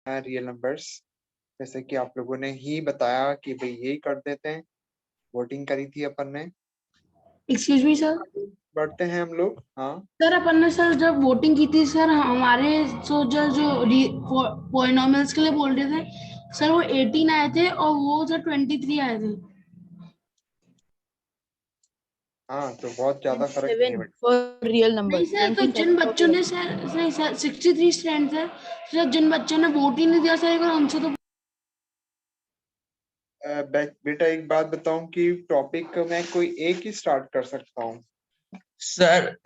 हैं real numbers, जैसे कि आप लोगों ने ही बताया कि भाई यही कर देते हैं, वोटिंग करी थी अपन ने। Excuse me sir. बढ़ते हैं हम लोग। हाँ सर अपन ने सर जब वोटिंग की थी सर, हमारे जो पॉलिनोमियल्स के लिए बोल रहे थे सर, वो 18 आए थे और वो सर 23 आए थे। हाँ, तो बहुत ज्यादा फर्क नहीं है 7 बेटा। For real number. नहीं सर, तो जिन बच्चों ने सर नहीं सर 63 स्टूडेंट थे सर, जिन बच्चों ने वोट ही नहीं दिया सर एक बार उनसे तो। बेटा एक बात बताऊं कि टॉपिक मैं कोई एक ही स्टार्ट कर सकता हूँ। सर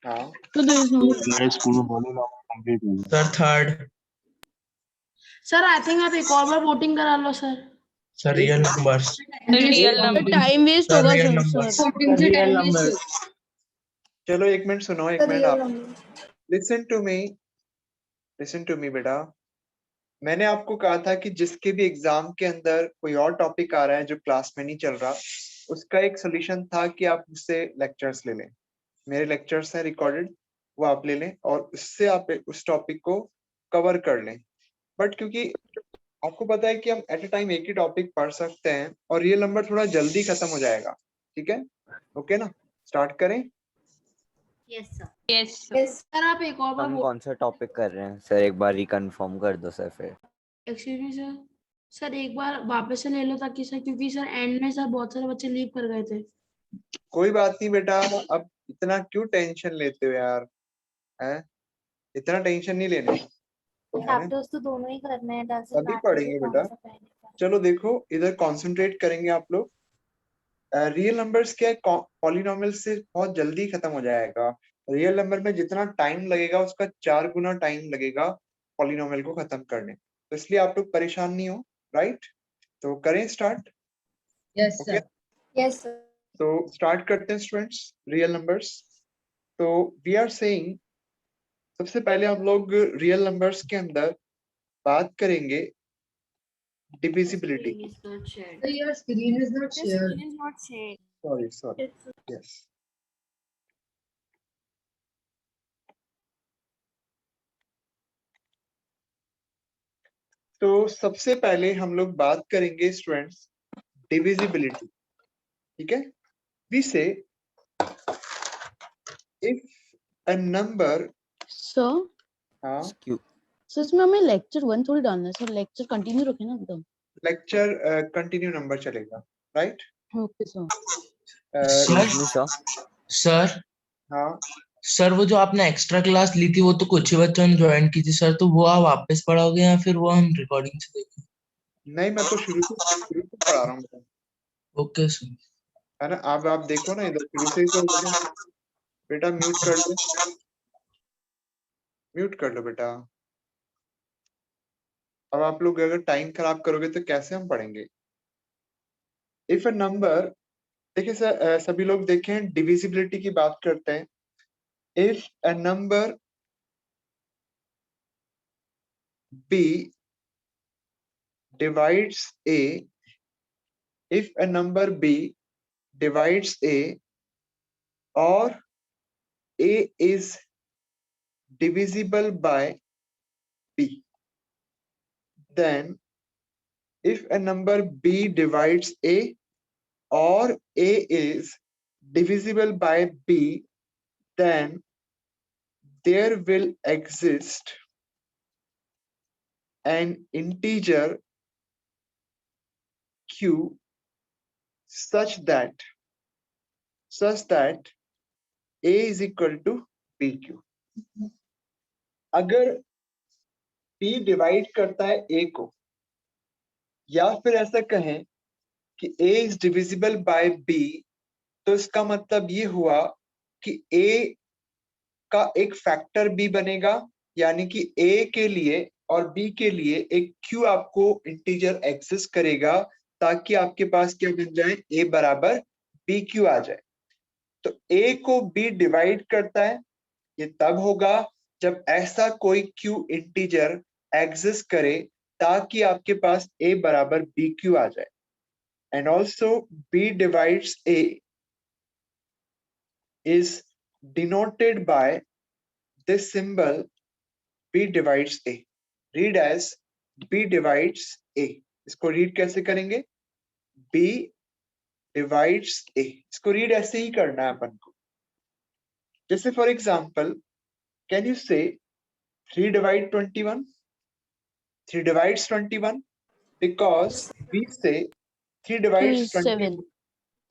हाँ तो there is no- मेरे स्कूल में बोले कंप्लीट हो गया। Sir third. Sir I think आप एक और बार वोटिंग करा लो sir. Sir real numbers. Real number time waste sir होगा real sir. Numbers. Real number. चलो एक मिनट सुनो, एक मिनट आप लिसन टू मी बेटा। मैंने आपको कहा था कि जिसके भी एग्जाम के अंदर कोई और टॉपिक आ रहा है जो क्लास में नहीं चल रहा, उसका एक सोल्यूशन था कि आप उससे लेक्चर्स ले लें। मेरे लेक्चर्स हैं रिकॉर्डेड, वो आप ले लें और उससे आप उस टॉपिक को कवर कर लें। बट क्योंकि आपको पता है कि हम एट ए टाइम एक ही टॉपिक पढ़ सकते हैं और रियल नंबर थोड़ा जल्दी खत्म हो जाएगा, ठीक है? ओके ना, स्टार्ट करें? यस सर आप एक और बार हम कौन सा टॉपिक कर रहे हैं सर, एक बार रिकन्फर्म कर दो सर फिर। एक्सक्यूज मी सर, सर एक बार वापस से ले लो ताकि सर, क्योंकि सर एंड में सर बहुत सारे बच्चे लीव कर गए थे। कोई बात नहीं बेटा, अब इतना क्यों टेंशन लेते हो यार, हैं? इतना टेंशन नहीं लेने, चैप्टर्स तो दोनों ही करने हैं, डजंट अभी मैटर पढ़ेंगे कि कौन बेटा। सा पहले का। चलो देखो, इधर कंसंट्रेट करेंगे आप लोग। रियल नंबर्स क्या है, पॉलिनोमियल से बहुत जल्दी खत्म हो जाएगा। रियल नंबर में जितना टाइम लगेगा उसका 4 गुना टाइम लगेगा पॉलिनोमियल को खत्म करने, तो इसलिए आप लोग परेशान नहीं हो, राइट? तो करें start? Yes okay, yes sir. तो स्टार्ट करते हैं स्टूडेंट्स, रियल नंबर्स। तो वी आर सेइंग, सबसे पहले हम लोग रियल नंबर्स के अंदर बात करेंगे divisibility. Your screen is not shared. is not shared. Sorry, yes. तो सबसे पहले हम लोग बात करेंगे स्टूडेंट्स डिविजिबिलिटी, ठीक है? वी से इफ अ नंबर, सर हाँ सर इसमें हमें लेक्चर 1 थोड़ी डालना है सर, लेक्चर कंटिन्यू रखें ना एकदम। लेक्चर कंटिन्यू नंबर चलेगा, राइट? Okay sir. सर हाँ सर वो जो आपने एक्स्ट्रा क्लास ली थी वो तो कुछ ही बच्चों ने ज्वाइन की थी सर, तो वो आप वापस पढ़ाओगे या फिर वो हम रिकॉर्डिंग से देखें? नहीं, मैं तो शुरू से पढ़ा रहा हूँ ओके सर। है ना। अब आप देखो ना, इधर शुरू से ही तो हो गया। बेटा म्यूट कर लो, म्यूट कर लो बेटा। अब आप लोग अगर टाइम खराब करोगे तो कैसे हम पढ़ेंगे? इफ अ नंबर, देखिए सर, सभी लोग देखें, डिविजिबिलिटी की बात करते हैं। If a number b divides a, if a number b divides a or a is divisible by b, then if a number b divides a or a is divisible by b, then there will exist an integer q such that a is equal to bq. अगर b divide करता है a को, या फिर ऐसा कहें कि a is divisible by b, तो इसका मतलब ये हुआ कि a का एक फैक्टर b बनेगा, यानी कि a के लिए और b के लिए एक q आपको इंटीजर एग्जिस्ट करेगा, ताकि आपके पास क्या बन जाए, a बराबर bq आ जाए। तो a को b डिवाइड करता है, ये तब होगा जब ऐसा कोई q इंटीजर एग्जिस्ट करे ताकि आपके पास a बराबर bq आ जाए। And also b divides a is denoted by this symbol b divides a. Read as b divides a। इसको रीड कैसे करेंगे? b divides a। इसको रीड ऐसे ही करना है अपन को। जैसे फॉर एग्जांपल, कैन यू से 3 divide 21? 3 divides 21 because we say 3 divides 7. 21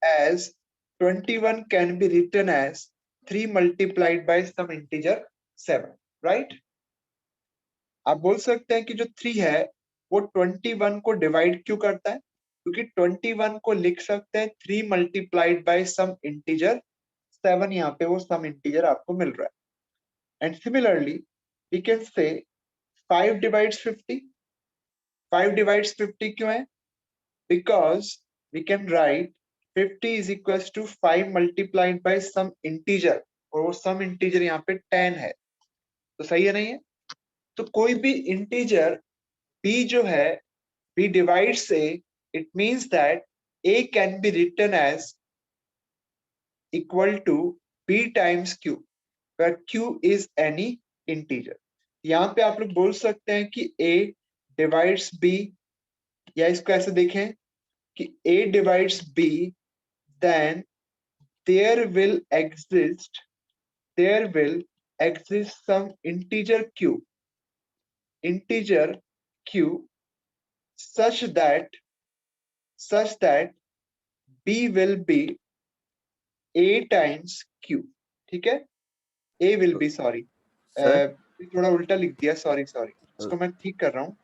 as 21 can be written as 3 multiplied by some integer 7, right? आप बोल सकते हैं कि जो 3 है वो 21 को डिवाइड क्यों करता है? क्योंकि 21 को लिख सकते हैं 3 multiplied by some integer 7। यहाँ पे वो some integer आपको मिल रहा है। And similarly we can say 5 divides 50। 5 divides 50 क्यों है? Because we can write 50 is equals to 5 multiplied by some integer, और वो some integer यहाँ पे 10 है। तो सही है नहीं है? तो कोई भी integer b जो है b divides a, it means that a can be written as equal to b times q, where q is any integer। यहाँ पे आप लोग बोल सकते हैं कि a divides b, या इसको ऐसे देखें कि a divides b, then there will exist some integer q such that b will be a times q। ठीक है? a will be, sorry, Sir? थोड़ा उल्टा लिख दिया, सॉरी इसको मैं ठीक कर रहा हूँ।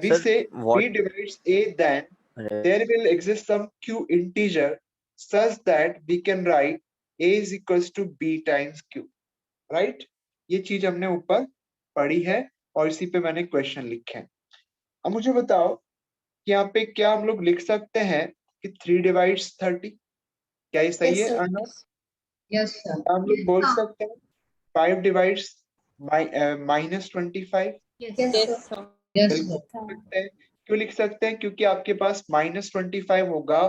we Sir, say what? b divides a, then there will exist some q integer such that we can write a is equals to b times q, right? ये चीज हमने ऊपर पढ़ी है और इसी पे मैंने क्वेश्चन लिखे हैं। अब मुझे बताओ कि यहाँ पे क्या हम लोग लिख सकते हैं कि 3 डिवाइड्स 30? क्या ये सही है अर्नव? Yes, sir. हम लोग बोल सकते हैं 5 डिवाइड्स -25? Yes, sir. Yes, बिल्कुल sir. लिख सकते हैं। क्यों लिख सकते हैं? क्योंकि आपके पास -25 होगा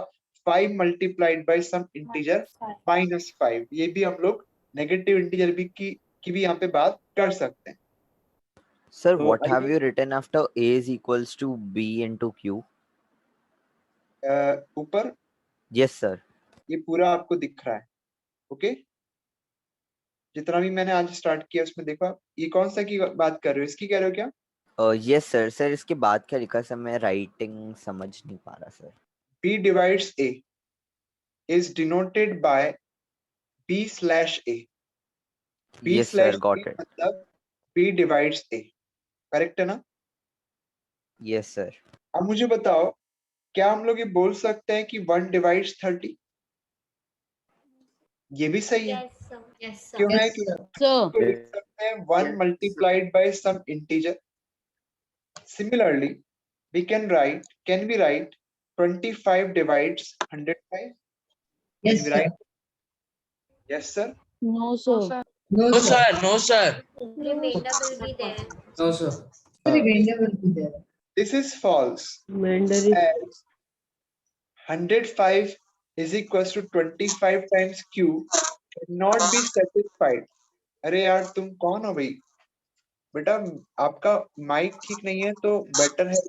5 multiplied by some integer -5। ये भी हम लोग नेगेटिव इंटीजर भी की भी यहाँ पे बात कर सकते हैं। Sir, तो what have आइए, you written after a is equals to b into q? ऊपर Yes, sir. ये पूरा आपको दिख रहा है, ओके? जितना भी मैंने आज स्टार्ट किया उसमें देखो आप, ये कौन सा की बात कर रहे हो? इसकी कह रहे हो क्या? Yes, sir. सर इसके बाद क्या लिखा? सर मैं राइटिंग समझ नहीं पा रहा sir. b divides a is denoted by b/a। Yes, sir. b/a Got it. मतलब b divides a, करेक्ट है ना? Yes, sir. अब मुझे बताओ, क्या हम लोग ये बोल सकते हैं कि 1 divides 30? ये भी सही है। Yes, sir. क्यों है? Yes, कि sir. So, इसको लिख सकते हैं 1 multiplied by some integer। Similarly, can we write 25 divides 105? Yes, Can we sir. write? Yes, sir. no, sir. No, No, sir. sir. No, sir. Remainder will be there. No, sir. The remainder will be there. This is false, Mandatory. as 105 is equals to 25 times q cannot be satisfied। अरे यार तुम कौन हो भाई? बेटा आपका mic ठीक नहीं है तो बेटर है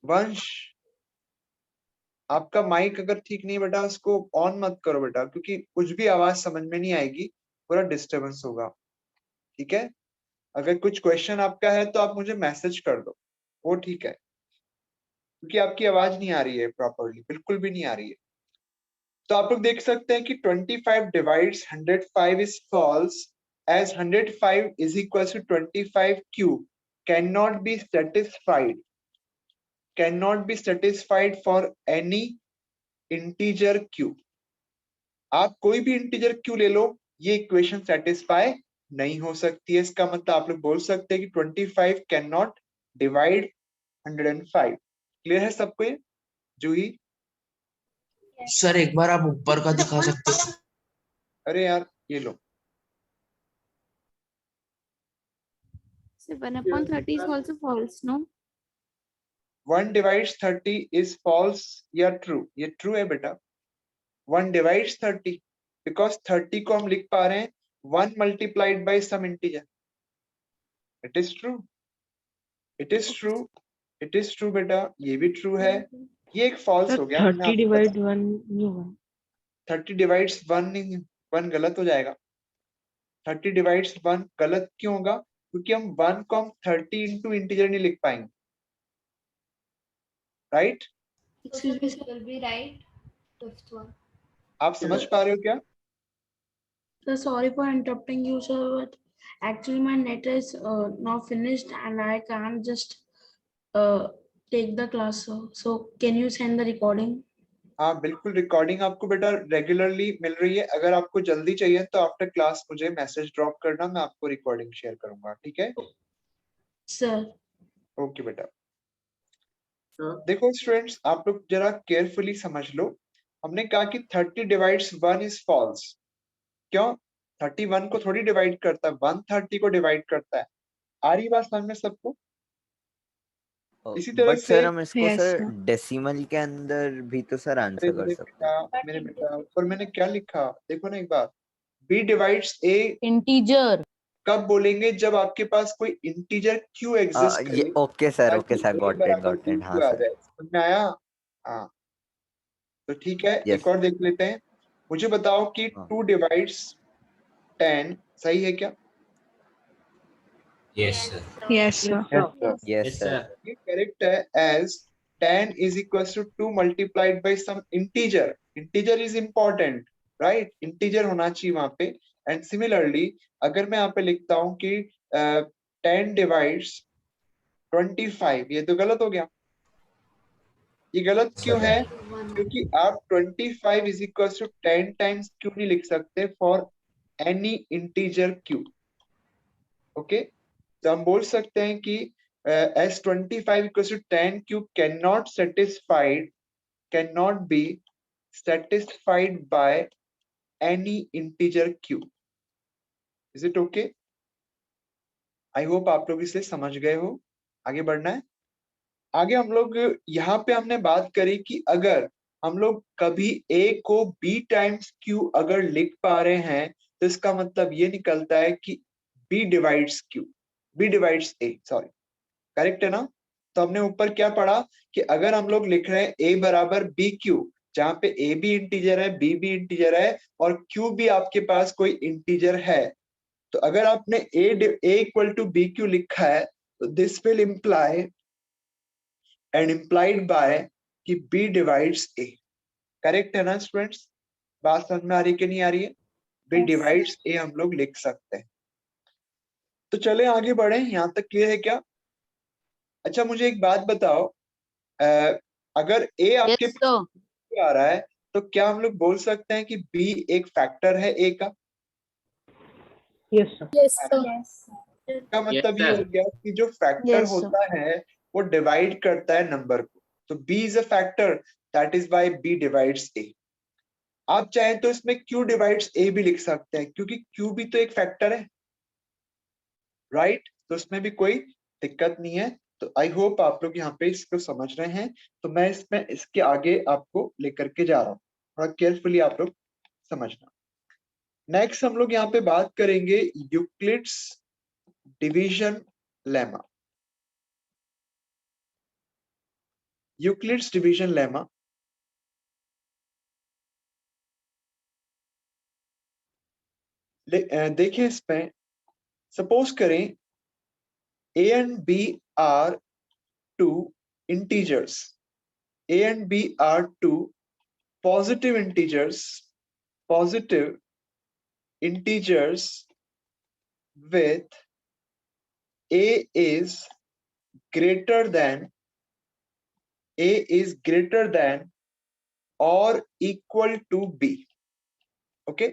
वंश, आपका माइक अगर ठीक नहीं है बेटा उसको ऑन मत करो बेटा, क्योंकि कुछ भी आवाज समझ में नहीं आएगी, पूरा डिस्टरबेंस होगा। ठीक है? अगर कुछ क्वेश्चन आपका है तो आप मुझे मैसेज कर दो, वो ठीक है, क्योंकि आपकी आवाज नहीं आ रही है प्रॉपरली, बिल्कुल भी नहीं आ रही है। तो आप लोग देख सकते हैं कि 25 divides 105 is false, as 105 is equals to 25q cannot be satisfied for any integer q। आप कोई भी इंटीजर q ले लो, ये इक्वेशन सेटिस्फाई नहीं हो सकती है। इसका मतलब आप लोग बोल सकते हैं कि 25 कैन नॉट डिवाइड 105। क्लियर है सबको ये? जूही? सर एक बार आप ऊपर का दिखा सकते हो? अरे यार ये लो, So 1/30 is also false, no? 1 divides 30 is false या true? ये true है बेटा। 1 divides 30 because 30 को हम लिख पा रहे हैं 1 multiplied by some integer। It is true, it is true बेटा, ये भी ट्रू है, ये एक फॉल्स हो गया। 30 डिवाइड 1 ये 1 30 डिवाइड्स 1 गलत हो जाएगा। 30 डिवाइड्स 1 गलत क्यों होगा? क्योंकि हम 1 को हम 30 इंटू इंटीजर नहीं लिख पाएंगे, right? So this will be right. Fifth one. आप समझ पा रहे हो क्या? Sir, sorry for interrupting you, sir, but actually my net is not finished and I can't just take the class, sir. So can you send the recording? हाँ बिल्कुल, recording आपको बेटा रेगुलरली मिल रही है। अगर आपको जल्दी चाहिए तो आफ्टर क्लास मुझे मैसेज ड्रॉप करना, मैं आपको रिकॉर्डिंग शेयर करूंगा, ठीक है? Sir. ओके बेटा। देखो स्टूडेंट्स, आप लोग जरा केयरफुली समझ लो। हमने कहा कि 30 डिवाइड्स 1 इज फॉल्स। क्यों? 31 को थोड़ी डिवाइड करता है, 130 को डिवाइड करता है। आ रही बात समझ में सबको? इसी तरह बट से सर हम इसको Yes, सर sir. डेसिमल के अंदर भी तो सर आंसर कर सकते हैं। मेरे बेटा ऊपर मैंने क्या लिखा देखो ना एक बार। b डिवाइड्स a इंटीजर कब बोलेंगे? जब आपके पास कोई इंटीजर q एग्जिस्ट करे, ये ओके सर ताकि a गॉट बराबर इट b हाँ q आ सर। जाए। समझ में आया? हाँ तो ठीक है, Yes. एक और देख लेते हैं। मुझे बताओ कि 2 डिवाइड्स 10 सही है क्या? Yes, sir. Yes, sir. Yes sir. ये करेक्ट है, as 10 is equals to 2 multiplied by some integer. Integer is important, right? Integer होना चाहिए वहां पे। एंड सिमिलरली अगर मैं यहाँ पे लिखता हूँ कि 10 डिवाइड्स 25, ये तो गलत हो गया। ये गलत क्यों है? क्योंकि आप 25 is equals to 10 times क्यों नहीं लिख सकते for any integer q? Okay, तो हम बोल सकते हैं कि as 25 equals to 10 q cannot be satisfied by any integer q. Is it okay? I hope आप लोग इसे समझ गए हो। आगे बढ़ना है। आगे हम लोग यहाँ पे हमने बात करी कि अगर हम लोग कभी a को b टाइम्स q अगर लिख पा रहे हैं तो इसका मतलब ये निकलता है कि b divides a, sorry, correct है ना? तो हमने ऊपर क्या पढ़ा कि अगर हम लोग लिख रहे हैं a बराबर बी क्यू, जहां पे a भी इंटीजर है b भी इंटीजर है और q भी आपके पास कोई इंटीजर है, तो अगर आपने a equal to B Q लिखा है तो this will imply and implied by कि b डिवाइड्स a। करेक्ट है ना स्टूडेंट्स? बात समझ में आ रही कि नहीं आ रही है? b डिवाइड्स a हम लोग लिख सकते हैं। तो चले आगे बढ़े, यहां तक क्लियर है क्या? अच्छा मुझे एक बात बताओ, अगर a आपके पास आ रहा है तो क्या हम लोग बोल सकते हैं कि b एक फैक्टर है a का? Yes, sir. का मतलब ये हो गया कि जो फैक्टर होता है वो डिवाइड करता है नंबर को, तो b is a factor, that is why b divides a। आप चाहें तो इसमें q डिवाइड्स a भी लिख सकते हैं क्योंकि q भी तो एक फैक्टर है, राइट? तो उसमें भी कोई दिक्कत नहीं है। तो आई होप आप लोग यहाँ पे इसको समझ रहे हैं। तो मैं इसमें इसके आगे आपको लेकर के जा रहा हूँ, थोड़ा केयरफुली आप लोग समझना। नेक्स्ट हम लोग यहाँ पे बात करेंगे Euclid's division lemma. Euclid's division lemma देखिए, इसमें सपोज करें a and b are two integers. A and b are two positive integers with a is greater than or equal to b। Okay,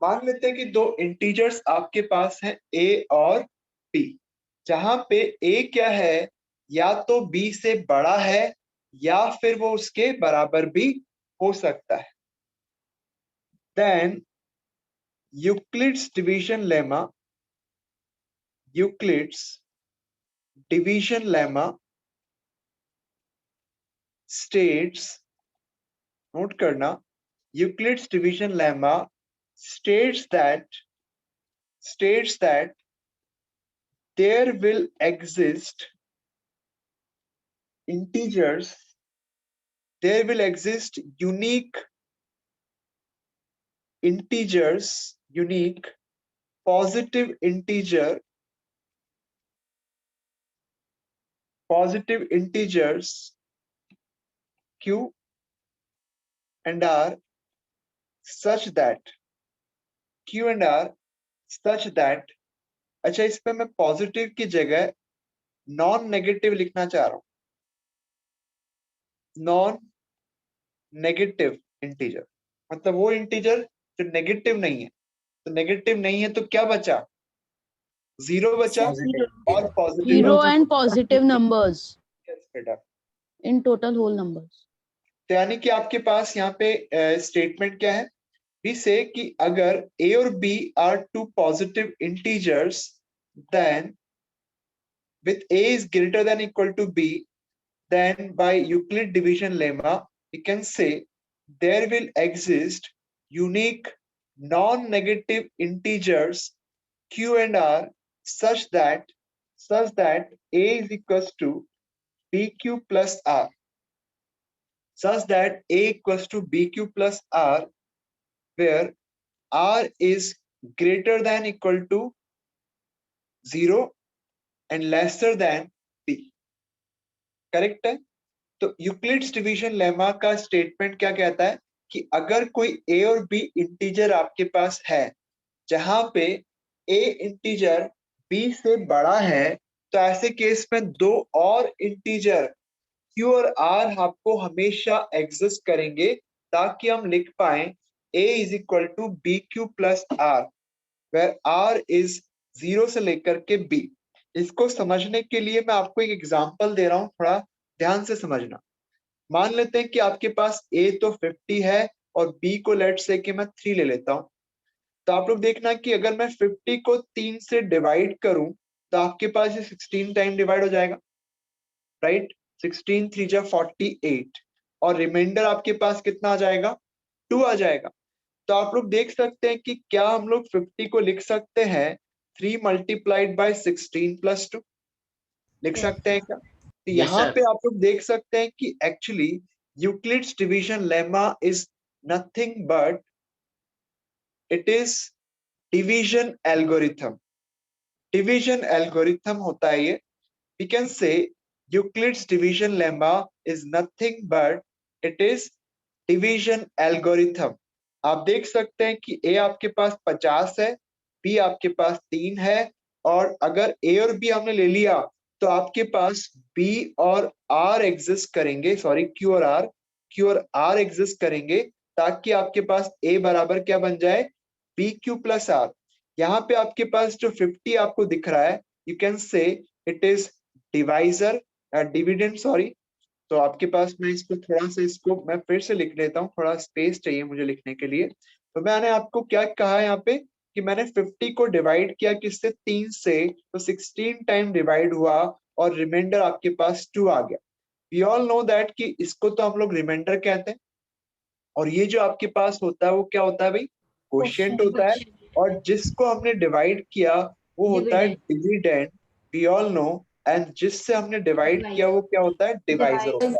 मान लेते हैं कि दो इंटीजर्स आपके पास हैं a और b, जहां पे a क्या है, या तो b से बड़ा है या फिर वो उसके बराबर भी हो सकता है। Then Euclid's division lemma states, note करना, Euclid's division lemma states that there will exist integers, there will exist unique integers, unique positive integers q and r such that q and r such that, अच्छा इस पे मैं positive की जगह non negative लिखना चाह रहा हूं, नॉन नेगेटिव इंटीजर, मतलब वो इंटीजर जो नेगेटिव नहीं है। तो नेगेटिव नहीं है तो क्या बचा, जीरो बचा और positive Zero and positive numbers बेटा। in total whole numbers. तो यानी कि आपके पास यहाँ पे स्टेटमेंट क्या है, we say कि अगर a और b are two positive integers, then with a is greater than equal to b, then by Euclid division lemma we can say there will exist unique non-negative integers q and r such that a is equals to bq plus r, such that a equals to bq plus r, where r is greater than equal to 0 and lesser than b. Correct है। तो Euclid's division lemma का statement क्या कहता है कि अगर कोई a और b इंटीजर आपके पास है जहां पे a इंटीजर b से बड़ा है, तो ऐसे केस में दो और इंटीजर q और r आपको हमेशा एग्जिस्ट करेंगे, ताकि हम लिख पाए a is equal to B Q plus R, where r is 0 से लेकर के b। इसको समझने के लिए मैं आपको एक एग्जांपल दे रहा हूं, थोड़ा ध्यान से समझना। मान लेते हैं कि आपके पास a तो 50 है और b को लेट से कि मैं 3 ले लेता हूं। तो आप लोग देखना कि अगर मैं 50 को 3 से डिवाइड करूं तो आपके पास ये 16 टाइम डिवाइड हो जाएगा, राइट। 16 3 जा 48 और रिमाइंडर आपके पास कितना आ जाएगा, 2 आ जाएगा। तो आप लोग देख सकते हैं कि क्या हम लोग 50 को लिख सकते हैं 3 मल्टीप्लाइड बाय 16 प्लस 2, लिख सकते हैं क्या? तो यहाँ पे आप लोग देख सकते हैं कि actually Euclid's division lemma is nothing but it is division algorithm. Division algorithm होता है ये। We can say Euclid's division lemma is nothing but it is division algorithm. आप देख सकते हैं कि a आपके पास 50 है, b आपके पास 3 है, और अगर a और b हमने ले लिया तो आपके पास b और r एग्जिस्ट करेंगे, सॉरी q और r एग्जिस्ट करेंगे, ताकि आपके पास a बराबर क्या बन जाए, bq प्लस r। यहाँ पे आपके पास जो 50 आपको दिख रहा है, you can say it is divisor dividend, sorry. तो आपके पास मैं इसको थोड़ा सा, इसको मैं फिर से लिख लेता हूँ, थोड़ा स्पेस चाहिए मुझे लिखने के लिए। तो मैंने आपको क्या कहा यहाँ पे कि मैंने 50 को डिवाइड किया किससे, 3 से, तो 16 टाइम डिवाइड हुआ और रिमाइंडर आपके पास 2 आ गया। वी ऑल नो दैट कि इसको तो हम लोग रिमाइंडर कहते हैं, और ये जो आपके पास होता है वो क्या होता है भाई, कोशिएंट होता है, और जिसको हमने डिवाइड किया वो होता है dividend, we all know, and जिससे हमने डिवाइड किया वो क्या होता है, डिवाइजर होता है।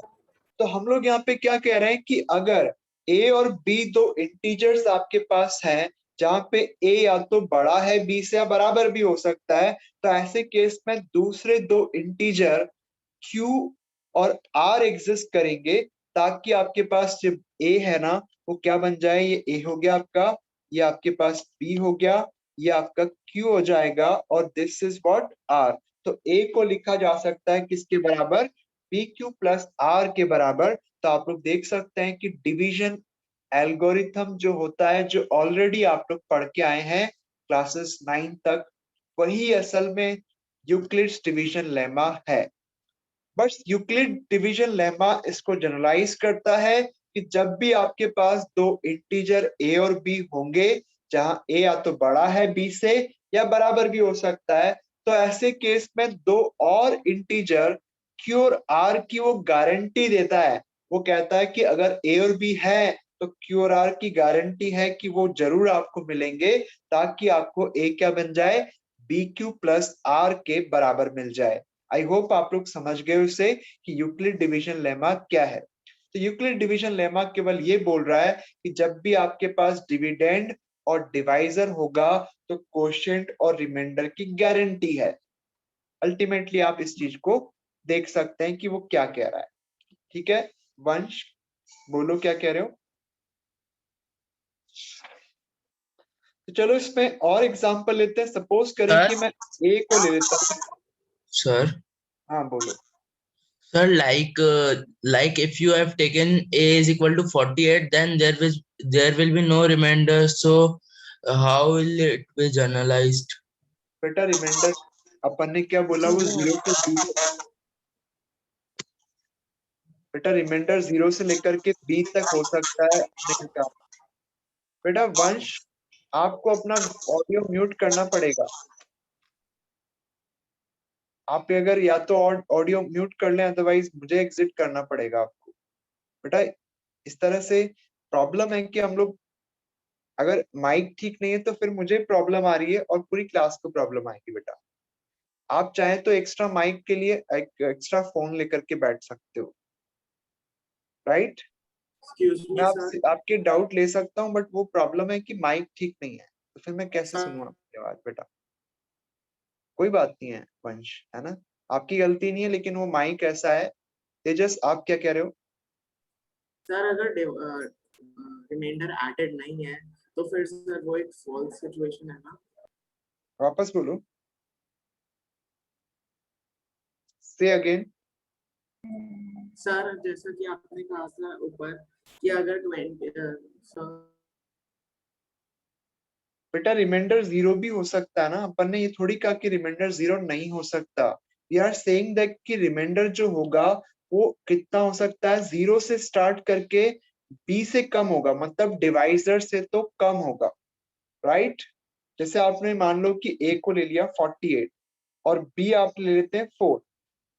तो हम लोग यहाँ पे क्या कह रहे हैं कि अगर a और b दो इंटीजर्स आपके पास हैं जहां पे a या तो बड़ा है b से या बराबर भी हो सकता है, तो ऐसे केस में दूसरे दो इंटीजर q और r एग्जिस्ट करेंगे, ताकि आपके पास जब a है ना वो क्या बन जाए, ये a हो गया आपका, ये आपके पास b हो गया, ये आपका q हो जाएगा, और दिस इज व्हाट r। तो a को लिखा जा सकता है किसके बराबर, pq प्लस r के बराबर। तो आप लोग देख सकते हैं कि डिवीजन एल्गोरिथम जो होता है, जो ऑलरेडी आप लोग पढ़ के आए हैं क्लासेस 9 तक, वही असल में यूक्लिड्स डिवीजन लेमा है। बस यूक्लिड डिवीजन लेमा इसको जनरलाइज करता है कि जब भी आपके पास दो इंटीजर a और b होंगे, जहां a या तो बड़ा है b से या बराबर भी हो सकता है, तो ऐसे केस में दो और इंटीजर q और r की वो गारंटी देता है। वो कहता है कि अगर a और b है तो q और r की गारंटी है कि वो जरूर आपको मिलेंगे, ताकि आपको a क्या बन जाए, bq प्लस r के बराबर मिल जाए। आई होप आप लोग समझ गए उससे कि यूक्लिड डिवीजन लेमा क्या है। तो यूक्लिड डिवीजन लेमा केवल ये बोल रहा है कि जब भी आपके पास डिविडेंड और डिवाइजर होगा तो कोशेंट और रिमाइंडर की गारंटी है। अल्टीमेटली आप इस चीज को देख सकते हैं कि वो क्या कह रहा है। ठीक है वंश, बोलो क्या कह रहे हो। तो चलो इसमें और एग्जांपल लेते हैं। सपोज करें कि मैं ए को ले लेता हूँ। सर हाँ बोलो। Sir like if you have taken a is equal to 48, then there will be no remainder, so how will it be generalized? बेटा रिमाइंडर अपन ने क्या बोला, वो 0 से 20, बेटा रिमाइंडर 0 से लेकर के 20 तक हो सकता है। नहीं कहा बेटा। वंश आपको अपना ऑडियो म्यूट करना पड़ेगा। आप अगर या तो ऑडियो म्यूट कर लें, अदरवाइज मुझे एग्जिट करना पड़ेगा आपको। बेटा इस तरह से प्रॉब्लम है कि हम लोग, अगर माइक ठीक नहीं है तो फिर मुझे प्रॉब्लम आ रही है और पूरी क्लास को प्रॉब्लम आएगी। बेटा आप चाहें तो एक्स्ट्रा माइक के लिए एक एक्स्ट्रा फोन लेकर के बैठ सकते हो, राइट। मैं आपके डाउट ले सकता हूँ, बट वो प्रॉब्लम है कि माइक ठीक नहीं है, तो फिर मैं कैसे सुनूँ आपकी आवाज। बेटा कोई बात नहीं है वंश, है ना, आपकी गलती नहीं है, लेकिन वो माइक ऐसा है। तेजस आप क्या कह रहे हो। सर अगर रिमाइंडर एडेड नहीं है तो फिर सर वो एक फॉल्स सिचुएशन है ना। वापस बोलो, से अगेन। सर जैसा कि आपने कहा था ऊपर कि अगर 20 बेटा रिमाइंडर 0 भी हो सकता है ना, अपन ने ये थोड़ी कहा कि रिमाइंडर 0 नहीं हो सकता। वी आर सेइंग दैट कि रिमाइंडर जो होगा वो कितना हो सकता है, 0 से स्टार्ट करके b से कम होगा, मतलब डिवाइजर से तो कम होगा, राइट। जैसे आपने मान लो कि a को ले लिया 48 और b आप ले लेते हैं 4,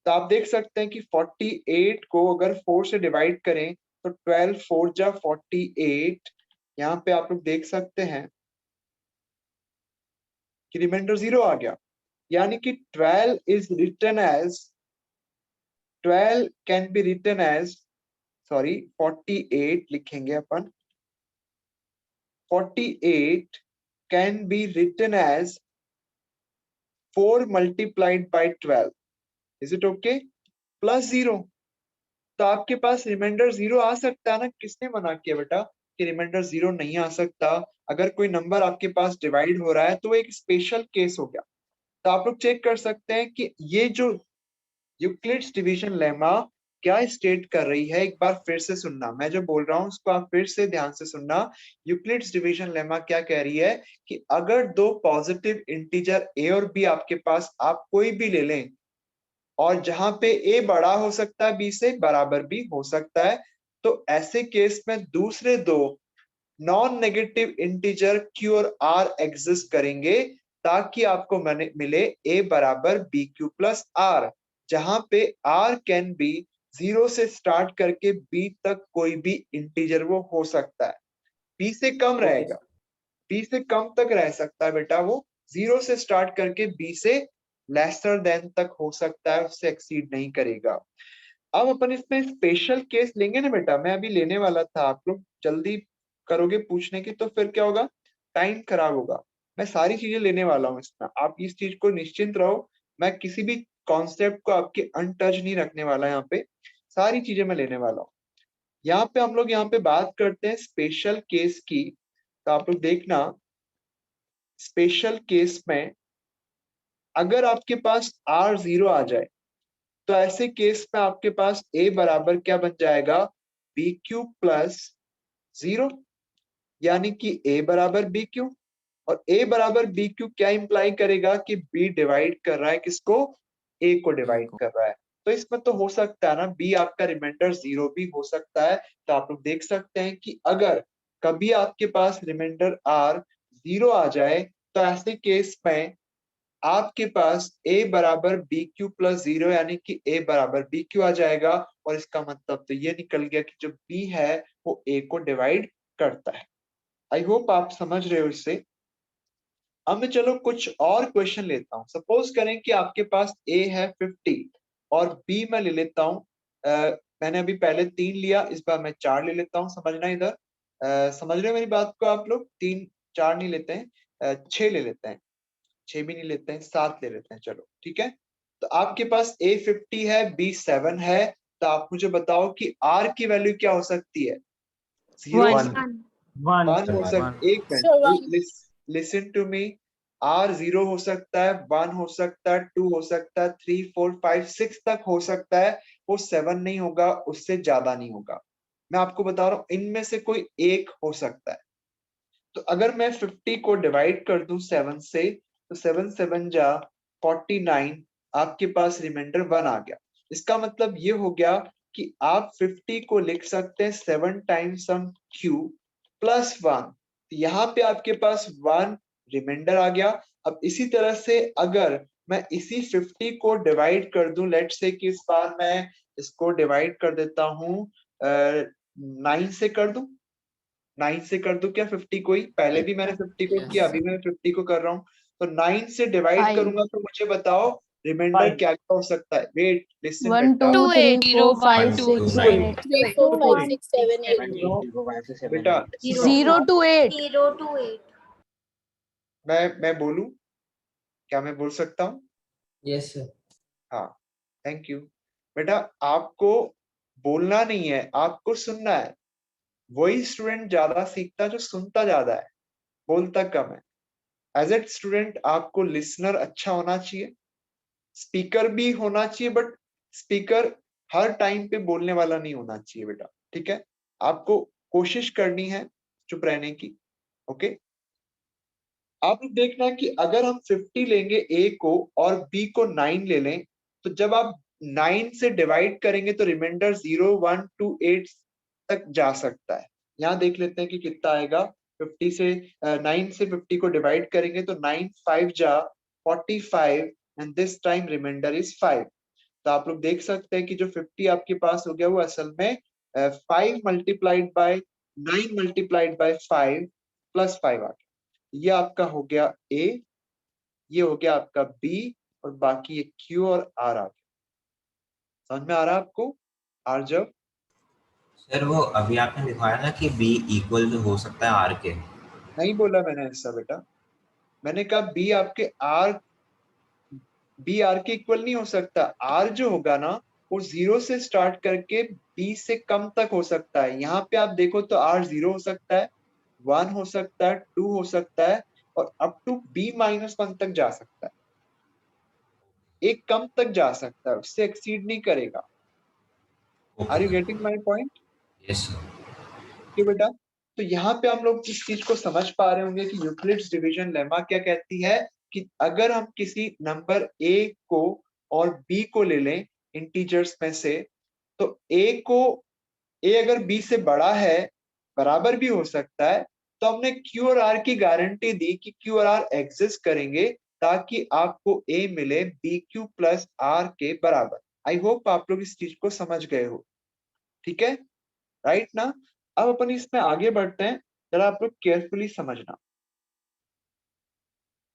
तो आप देख सकते हैं कि 48 को अगर 4 से डिवाइड करें तो 12 4 जा 48, यहाँ पे आप लोग देख सकते हैं कि रिमाइंडर 0 आ गया। यानी कि 12 is written as 12 can be written as, sorry 48 लिखेंगे अपन, 48 can be written as 4 multiplied by 12, is it okay, plus 0। तो आपके पास रिमाइंडर 0 आ सकता है ना, किसने मना किया बेटा कि रिमाइंडर 0 नहीं आ सकता। अगर कोई नंबर आपके पास डिवाइड हो रहा है तो एक स्पेशल केस हो गया। तो आप लोग चेक कर सकते हैं कि ये जो यूक्लिड्स डिवीजन लेमा क्या स्टेट कर रही है। एक बार फिर से सुनना, मैं जो बोल रहा हूं उसको आप फिर से ध्यान से सुनना। यूक्लिड्स डिवीजन लेमा क्या कह रही है कि अगर दो पॉजिटिव इंटीजर a और b आपके पास, आप कोई भी ले लें, और जहां पे a बड़ा हो सकता है b से, बराबर भी हो सकता है, तो ऐसे केस में दूसरे दो नॉन नेगेटिव इंटीजर q और r एग्जिस्ट करेंगे, ताकि आपको मिले a बराबर बी क्यू प्लस आर, जहां पे r कैन बी 0 से स्टार्ट करके b तक कोई भी इंटीजर वो हो सकता है। b से कम रहेगा, b से कम तक रह सकता है बेटा, वो 0 से स्टार्ट करके b से लेसर देन तक हो सकता है, उससे एक्सीड नहीं करेगा। अब अपन इसमें स्पेशल केस लेंगे ना बेटा, मैं अभी लेने वाला था, आप लोग जल्दी करोगे पूछने की तो फिर क्या होगा, टाइम खराब होगा। मैं सारी चीजें लेने वाला हूँ इसमें, आप इस चीज को निश्चिंत रहो, मैं किसी भी कॉन्सेप्ट को आपके अनटच नहीं रखने वाला, यहाँ पे सारी चीजें मैं लेने वाला हूँ। यहाँ पे हम लोग यहाँ पे बात करते हैं स्पेशल केस की। तो आप लोग देखना, स्पेशल केस में अगर आपके पास R0 आ जाए तो ऐसे केस में आपके पास a बराबर क्या बन जाएगा, बी क्यू प्लस 0, यानी कि a बराबर बी क्यू, और a बराबर बी क्यू क्या इंप्लाई करेगा कि b डिवाइड कर रहा है किसको, a को डिवाइड कर रहा है। तो इसमें तो हो सकता है ना b आपका रिमाइंडर 0 भी हो सकता है। तो आप लोग देख सकते हैं कि अगर कभी आपके पास रिमाइंडर r 0 आ जाए तो ऐसे केस में आपके पास a बराबर बी क्यू प्लस 0, यानी कि a बराबर बी क्यू आ जाएगा, और इसका मतलब तो ये निकल गया कि जो b है वो a को डिवाइड करता है। आई होप आप समझ रहे हो इससे। अब मैं चलो कुछ और क्वेश्चन लेता हूँ। सपोज करें कि आपके पास ए है 50 और बी मैं ले लेता हूँ, मैंने अभी पहले 3 लिया, इस बार मैं 4 ले लेता हूँ। समझना इधर, समझ रहे हो मेरी बात को आप लोग? 3 4 नहीं लेते हैं, 6 ले लेते हैं, 6 भी नहीं लेते हैं, 7 ले लेते हैं, चलो ठीक है। तो आपके पास ए 50 है, बी 7 है, तो आप मुझे बताओ कि आर की वैल्यू क्या हो सकती है? 0 1 हो सकता, एक minute, listen to me. R 0 हो सकता है, 1 हो सकता है, 2 हो सकता है, 3 4 5 6 तक हो सकता है, वो 7 नहीं होगा, उससे ज्यादा नहीं होगा। मैं आपको बता रहा हूं इनमें से कोई एक हो सकता है। तो अगर मैं 50 को डिवाइड कर दूं 7 से, तो 7 7 जा 49, आपके पास रिमाइंडर 1 आ गया। इसका मतलब ये हो गया कि आप 50 को लिख सकते हैं 7 टाइम्स सम क्यू प्लस 1। यहाँ पे आपके पास 1 रिमाइंडर आ गया। अब इसी तरह से अगर मैं इसी 50 को डिवाइड कर दूं, लेट्स से कि इस बार मैं इसको डिवाइड कर देता हूं 9 से कर दूं, 9 से कर दूं क्या 50 को ही? पहले भी मैंने 50 को किया, अभी मैं 50 को कर रहा हूँ। तो 9 से डिवाइड 5 करूंगा तो मुझे बताओ रिमाइंडर क्या क्या हो सकता है? वेट, लिसन 1 बेटा। 2 3 4 5 2 6 8 7 8 3 4 5 6 7 8 सुनो बेटा, 0 to 8 0 to 8. मैं बोलूं? क्या मैं बोल सकता हूँ? Yes, sir. हाँ, थैंक यू बेटा। आपको बोलना नहीं है, आपको सुनना है। वही स्टूडेंट ज्यादा सीखता है जो सुनता ज्यादा है, बोलता कम है। एज ए स्टूडेंट आपको लिसनर अच्छा होना चाहिए, स्पीकर भी होना चाहिए, बट स्पीकर हर टाइम पे बोलने वाला नहीं होना चाहिए बेटा, ठीक है? आपको कोशिश करनी है चुप रहने की, ओके? आप लोग देखना कि अगर हम 50 लेंगे ए को और बी को 9 ले लें, तो जब आप 9 से डिवाइड करेंगे तो रिमाइंडर 0 1 2 8 तक जा सकता है। यहाँ देख लेते हैं कि कितना आएगा। 50 से 9 से 50 को डिवाइड करेंगे तो 9 5 जा 45 and this time reminder is 5। तो आप लोग देख सकते हैं कि जो 50 आपके पास हो गया वो असल में 5 multiplied by 9 multiplied by 5 plus 5 आ गया। ये आपका हो गया ए, ये हो गया आपका बी, और बाकी ये क्यू और आर आ गया। समझ में आ रहा है आपको? आर जब सर वो अभी आपने दिखाया ना कि बी इक्वल हो सकता है आर के। नहीं बोला मैंने ऐसा बेटा, मैंने कहा बी आपके आर, बी आर के इक्वल नहीं हो सकता। आर जो होगा ना वो 0 से स्टार्ट करके बी से कम तक हो सकता है। यहाँ पे आप देखो तो आर 0 हो सकता है, 1 हो सकता है, 2 हो सकता है, और अप टू बी -1 तक जा सकता है। एक कम तक जा सकता है, उससे एक्सीड नहीं करेगा। Are you getting my point? Yes sir. Okay बेटा। तो यहाँ पे हम लोग इस चीज को समझ पा रहे होंगे कि यूक्लिड्स डिवीजन लेमा क्या कहती है कि अगर हम किसी नंबर ए को और बी को ले लें इंटीजर्स में से, तो ए अगर बी से बड़ा है, बराबर भी हो सकता है, तो हमने क्यू और आर की गारंटी दी कि क्यू और आर एग्जिस्ट करेंगे ताकि आपको ए मिले बी क्यू प्लस आर के बराबर। आई होप आप लोग इस चीज को समझ गए हो, ठीक है? राइट ना? अब अपन इसमें आगे बढ़ते हैं, जरा आप लोग केयरफुली समझना।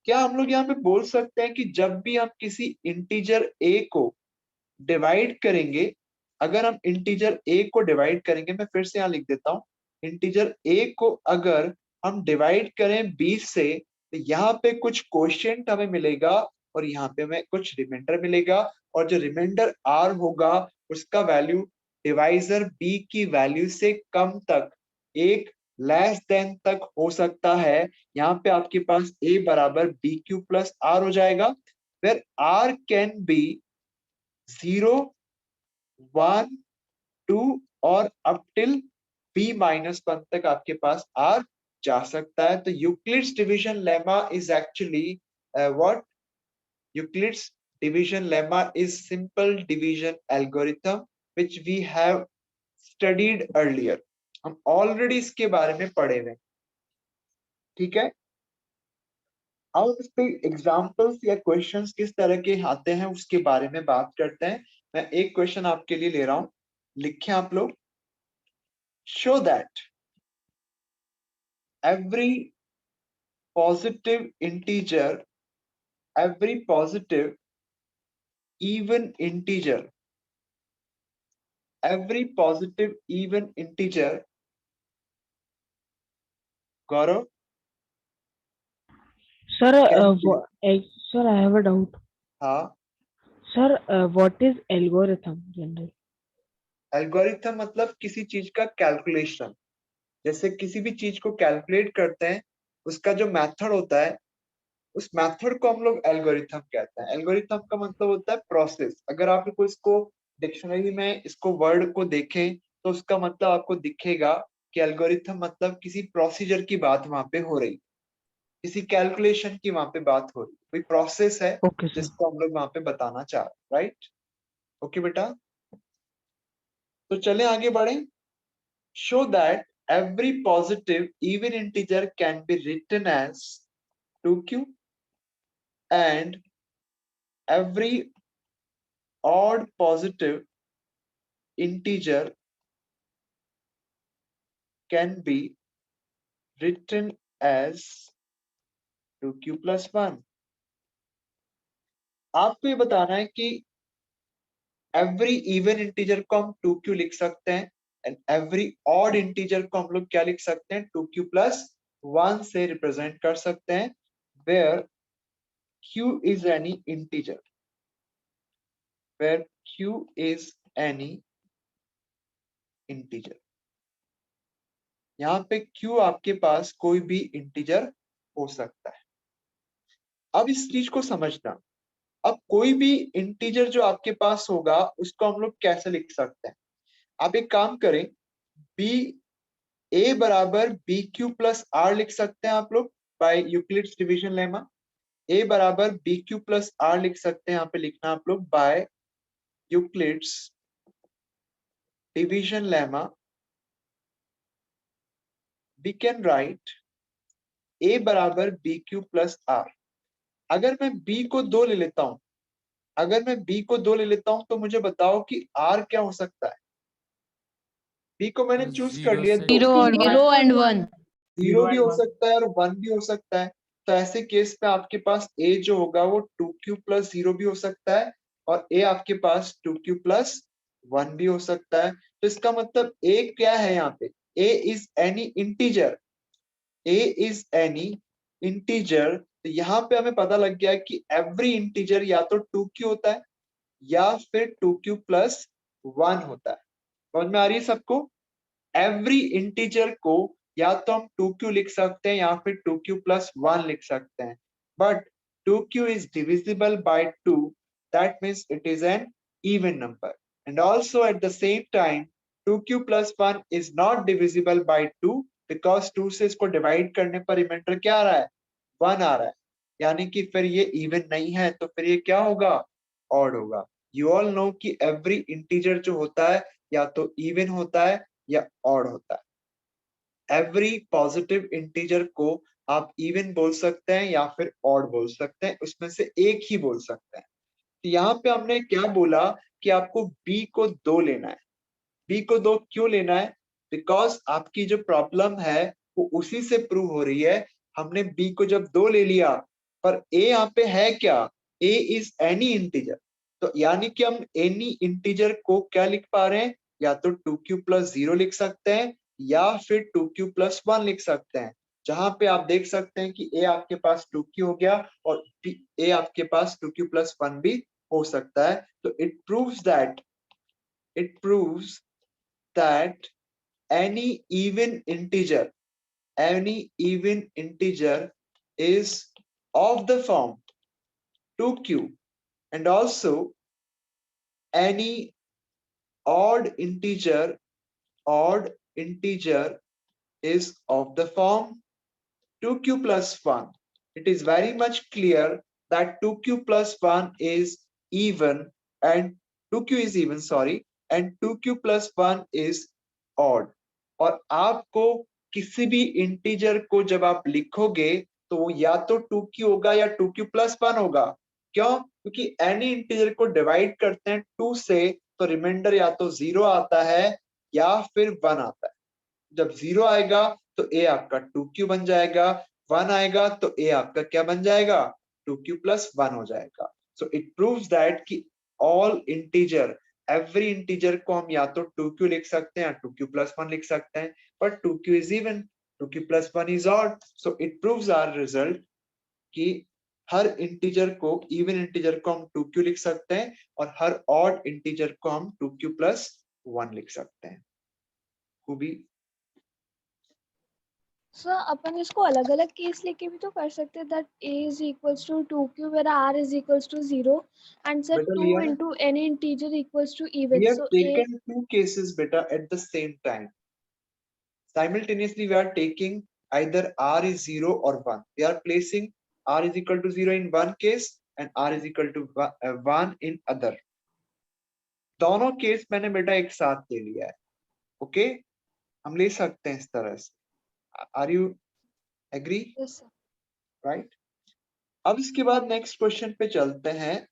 क्या हम लोग यहाँ पे बोल सकते हैं कि जब भी हम किसी इंटीजर ए को डिवाइड करेंगे, अगर हम इंटीजर ए को डिवाइड करेंगे, मैं फिर से यहाँ लिख देता हूँ, इंटीजर ए को अगर हम डिवाइड करें 20 से, तो यहाँ पे कुछ कोशेंट हमें मिलेगा और यहाँ पे हमें कुछ रिमाइंडर मिलेगा, और जो रिमाइंडर आर होगा उसका वैल्यू डिवाइजर बी की वैल्यू से कम तक, एक लेस देन तक हो सकता है। यहाँ पे आपके पास ए बराबर बी क्यू प्लस आर हो जाएगा, वेयर आर कैन बी 0 1 2 और अप टिल b-1 तक आपके पास आर जा सकता है। तो Euclid's division lemma is actually what? Euclid's division lemma is simple division algorithm which we have studied earlier. हम ऑलरेडी इसके बारे में पढ़े हुए, ठीक है? अब इस पे एग्जांपल्स या क्वेश्चंस किस तरह के आते हैं उसके बारे में बात करते हैं। मैं एक क्वेश्चन आपके लिए ले रहा हूं, लिखें आप लोग। Show that every positive integer, every positive even integer, every positive even integer. Gaurav, Sir, can you? sir, I have a doubt. हाँ, Sir, what is algorithm generally? Algorithm मतलब किसी चीज का कैलकुलेशन। जैसे किसी भी चीज को कैलकुलेट करते हैं, उसका जो मेथड होता है, उस मेथड को हम लोग एल्गोरिथम कहते हैं। एल्गोरिथम का मतलब होता है प्रोसेस। अगर आप इसको डिक्शनरी में इसको वर्ड को देखें तो उसका मतलब आपको दिखेगा कि एल्गोरिथम मतलब किसी प्रोसीजर की बात वहां पे हो रही, किसी कैलकुलेशन की वहां पे बात हो रही, कोई प्रोसेस है Okay, sir. जिसको हम लोग वहां पे बताना चाह रहे हैं। राइट, ओके बेटा, तो चले आगे बढ़े। Show that every positive even integer can be written as 2q and every odd positive integer can be written as 2q plus 1। आपको ये बताना है कि एवरी इवन इंटीजर को हम 2q लिख सकते हैं एंड एवरी ऑड इंटीजर को हम लोग क्या लिख सकते हैं, 2q plus 1 से रिप्रेजेंट कर सकते हैं, where q is any integer, where q is any integer। यहाँ पे q आपके पास कोई भी इंटीजर हो सकता है। अब इस चीज को समझना, अब कोई भी इंटीजर जो आपके पास होगा उसको हम लोग कैसे लिख सकते हैं। आप एक काम करें, बी ए बराबर बी क्यू प्लस आर लिख सकते हैं आप लोग बाय यूक्लिड्स डिवीजन लेमा। ए बराबर बी क्यू प्लस आर लिख सकते हैं, यहाँ पे लिखना आप लोग by Euclid's division lemma. We can write a बराबर बी क्यू प्लस आर। अगर मैं b को 2 ले लेता हूं, अगर मैं b को 2 ले लेता हूं तो मुझे बताओ कि r क्या हो सकता है। b को मैंने चूज कर लिया 2, 0 and 1। 0 भी हो सकता है और 1 भी हो सकता है। तो ऐसे केस में आपके पास a जो होगा वो 2q plus 0 भी हो सकता है और a आपके पास 2q plus 1 भी हो सकता है। तो इसका मतलब a क्या है यहाँ पे, a is any integer, a is any integer। तो यहाँ पे हमें पता लग गया कि एवरी इंटीजर या तो 2q होता है या फिर 2q plus 1 होता है। समझ में आ रही है सबको। एवरी इंटीजर को या तो हम 2q लिख सकते हैं या फिर 2q plus 1 लिख सकते हैं, but 2q is divisible by 2, that means it is an even number, and also at the same time 2q plus 1 is not divisible by 2 because 2 से इसको डिवाइड करने पर रिमाइंडर क्या आ रहा है, 1 आ रहा है, यानी कि फिर ये इवन नहीं है, तो फिर ये क्या होगा, ऑड होगा। यू ऑल नो कि एवरी इंटीजर जो होता है या तो इवन होता है या ऑड होता है। एवरी पॉजिटिव इंटीजर को आप इवन बोल सकते हैं या फिर ऑड बोल सकते हैं, उसमें से एक ही बोल सकते हैं। तो यहाँ पे हमने क्या बोला कि आपको b को 2 लेना है। b को 2 क्यों लेना है, बिकॉज आपकी जो प्रॉब्लम है वो उसी से प्रूव हो रही है। हमने b को जब 2 ले लिया, पर a यहाँ पे है क्या, a इज एनी इंटीजर, तो यानी कि हम एनी इंटीजर को क्या लिख पा रहे हैं, या तो 2q plus 0 लिख सकते हैं या फिर 2q plus 1 लिख सकते हैं। जहां पे आप देख सकते हैं कि a आपके पास 2q हो गया और a आपके पास 2q plus 1 भी हो सकता है। तो it proves that any even integer is of the form 2q, and also any odd integer is of the form 2q plus 1. It is very much clear that 2q plus 1 is even and 2q is even, sorry, and 2q plus 1 is odd। और आपको किसी भी integer को जब आप लिखोगे तो वो या तो 2q होगा या 2q plus 1 होगा। क्यों, क्योंकि एनी इंटीजर को डिवाइड करते हैं 2 से तो रिमाइंडर या तो 0 आता है या फिर 1 आता है। जब 0 आएगा तो a आपका 2q बन जाएगा, 1 आएगा तो a आपका क्या बन जाएगा, 2q + 1 हो जाएगा। सो इट प्रूव्स दैट कि ऑल इंटीजर, एवरी इंटीजर को हम या तो 2q लिख सकते हैं या 2q + 1 लिख सकते हैं, but 2q is even, 2q + 1 is odd. So it proves our result कि हर इंटीजर को, इवन इंटीजर को हम 2q लिख सकते हैं और हर ऑड इंटीजर को हम 2q + 1 लिख सकते हैं। खूबी सर अपन इसको अलग अलग केस लेके भी तो कर सकते हैं, that a is equals to 2q where r is equals to 0 and sir बेटा 2 लिया ना, into any integer equals to we even, have so a taken two cases beta at the same time. Simultaneously we are taking either r is 0 or 1. We are placing r is equal to 0 in one case and r is equal to 1 in other. दोनों case मैंने बेटा एक साथ ले लिया है। Okay, हम ले सकते हैं इस तरह से। Are you agree? yes sir. Right. अब इसके बाद नेक्स्ट क्वेश्चन पे चलते हैं।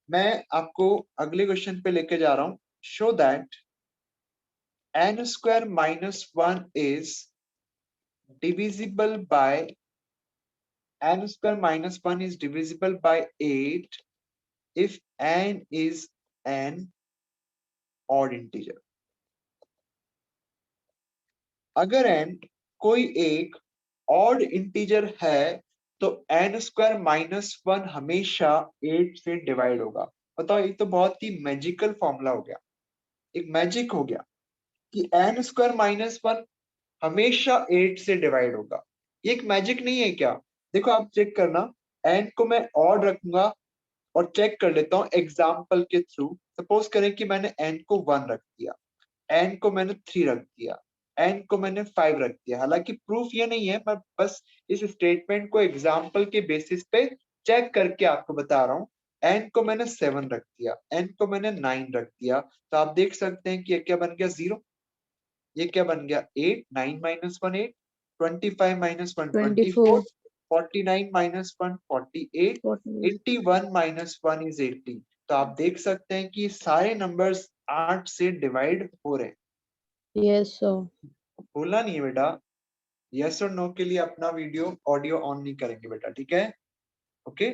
मैं आपको अगले क्वेश्चन पे लेके जा रहा हूं। Show that n² - 1 is divisible by n² - 1 is divisible by 8 if n is an odd integer. अगर n कोई एक ऑड इंटीजर है तो n² - 1 हमेशा 8 से डिवाइड होगा। बताओ, ये तो बहुत ही मैजिकल फॉर्मूला हो गया, एक मैजिक हो गया कि n² - 1 हमेशा 8 से डिवाइड होगा। ये एक मैजिक नहीं है क्या? देखो आप चेक करना, n को मैं ऑड रखूंगा और चेक कर लेता हूं एग्जाम्पल के थ्रू। सपोज करें कि मैंने n को 1 रख दिया, n को मैंने 3 रख दिया, n को मैंने 5 रख दिया। हालांकि प्रूफ ये नहीं है, मैं बस इस स्टेटमेंट को एग्जाम्पल के बेसिस पे चेक करके आपको बता रहा हूँ। n को मैंने 7 रख दिया, n को मैंने 9 रख दिया, तो आप देख सकते हैं कि ये क्या बन गया, 0। ये क्या बन गया, 8, 9 - 1 8, 25 - 1 24, 49 - 1 48, 81 - 1 is 80। तो आप देख सकते हैं कि सारे नंबर्स 8 से डिवाइड हो रहे हैं। Yes, sir. बोलना नहीं है बेटा, यस और नो के लिए अपना वीडियो ऑडियो ऑन नहीं करेंगे बेटा, ठीक है? ओके,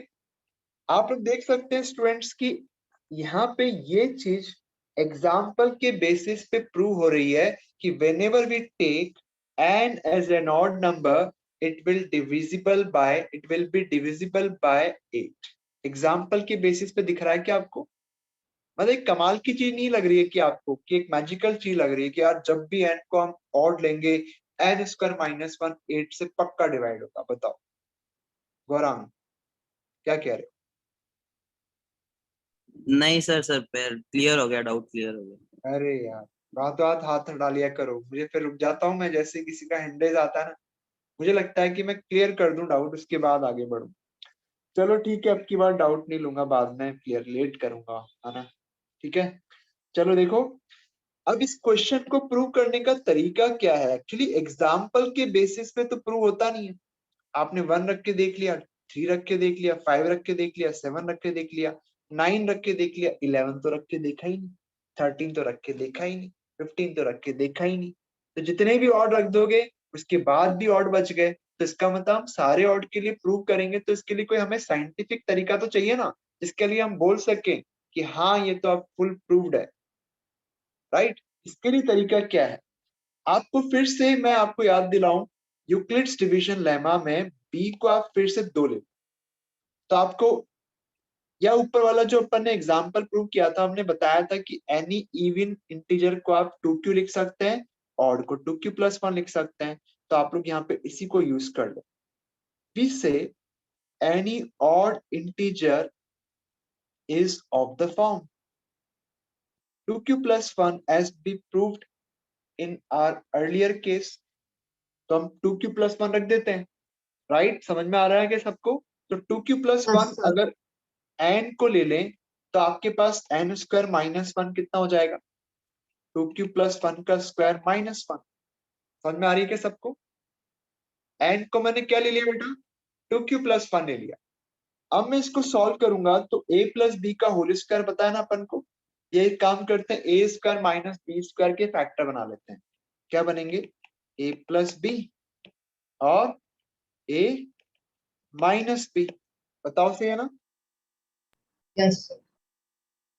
आप लोग देख सकते हैं स्टूडेंट्स की यहाँ पे ये चीज एग्जाम्पल के बेसिस पे प्रूव हो रही है कि whenever we take n as an odd number it will be divisible by 8। Example के बेसिस पे दिख रहा है कि आपको, मतलब एक कमाल की चीज नहीं लग रही है कि आपको, कि एक मैजिकल चीज लग रही है कि यार जब भी n को हम ऑड लेंगे n² - 1 8 से पक्का डिवाइड होगा। बताओ गौरांग क्या कह रहे हो? नहीं सर क्लियर हो गया, डाउट क्लियर हो गया। अरे यार, रातों रात हाथ हटा लिया करो, मुझे फिर रुक जाता हूँ मैं, जैसे किसी का हैंडेज आता है ना, मुझे लगता है कि मैं क्लियर कर दूं डाउट, उसके बाद आगे बढ़ूं। चलो ठीक है, अब की बार डाउट नहीं लूंगा, बाद में क्लियर लेट करूंगा, है ना? ठीक है, चलो देखो अब इस क्वेश्चन को प्रूव करने का तरीका क्या है। एक्चुअली एग्जाम्पल के बेसिस पे तो प्रूव होता नहीं है। आपने 1 रख के देख लिया, 3 रख के देख लिया, 5 रख के देख लिया, 7 रख के देख लिया, 9 रख के देख लिया, 11 तो रख के देखा ही नहीं, 13 तो रख के देखा ही नहीं, 15 तो रख के देखा ही नहीं। तो जितने भी ऑड रख दोगे उसके बाद भी ऑड बच गए, तो इसका मतलब हम सारे ऑड के लिए प्रूव करेंगे, तो इसके लिए कोई हमें साइंटिफिक तरीका तो चाहिए ना, जिसके लिए हम बोल सके कि हाँ ये तो अब फुल प्रूव्ड है, राइट? इसके लिए तरीका क्या है? आपको फिर से मैं आपको याद दिलाऊं, यूक्लिड्स डिवीजन लेमा में b को आप फिर से 2 ले, तो आपको या ऊपर वाला जो अपन ने एग्जांपल प्रूव किया था, हमने बताया था कि एनी इवन इंटीजर को आप 2q लिख सकते हैं, ऑड को 2q + 1 लिख सकते हैं। तो आप लोग यहाँ पे इसी को यूज कर लो। वी से any odd integer is of the form 2q + 1 as we proved in our earlier case। तो हम 2q + 1 रख देते हैं, राइट? समझ में आ रहा है कि सबको? तो 2q + 1 अगर n को ले लें तो आपके पास n² - 1 कितना हो जाएगा? 2q + 1 का स्क्वायर -1। समझ में आ रही है क्या सबको? n को मैंने क्या ले लिया बेटा? 2q + 1 ले लिया। अब मैं इसको सॉल्व करूंगा तो a + b का होल स्क्वायर पता है ना अपन को। ये एक काम करते हैं, a² - b² के फैक्टर बना लेते हैं। क्या बनेंगे? a + b और a माइनस b। बताओ सही है ना? Yes sir.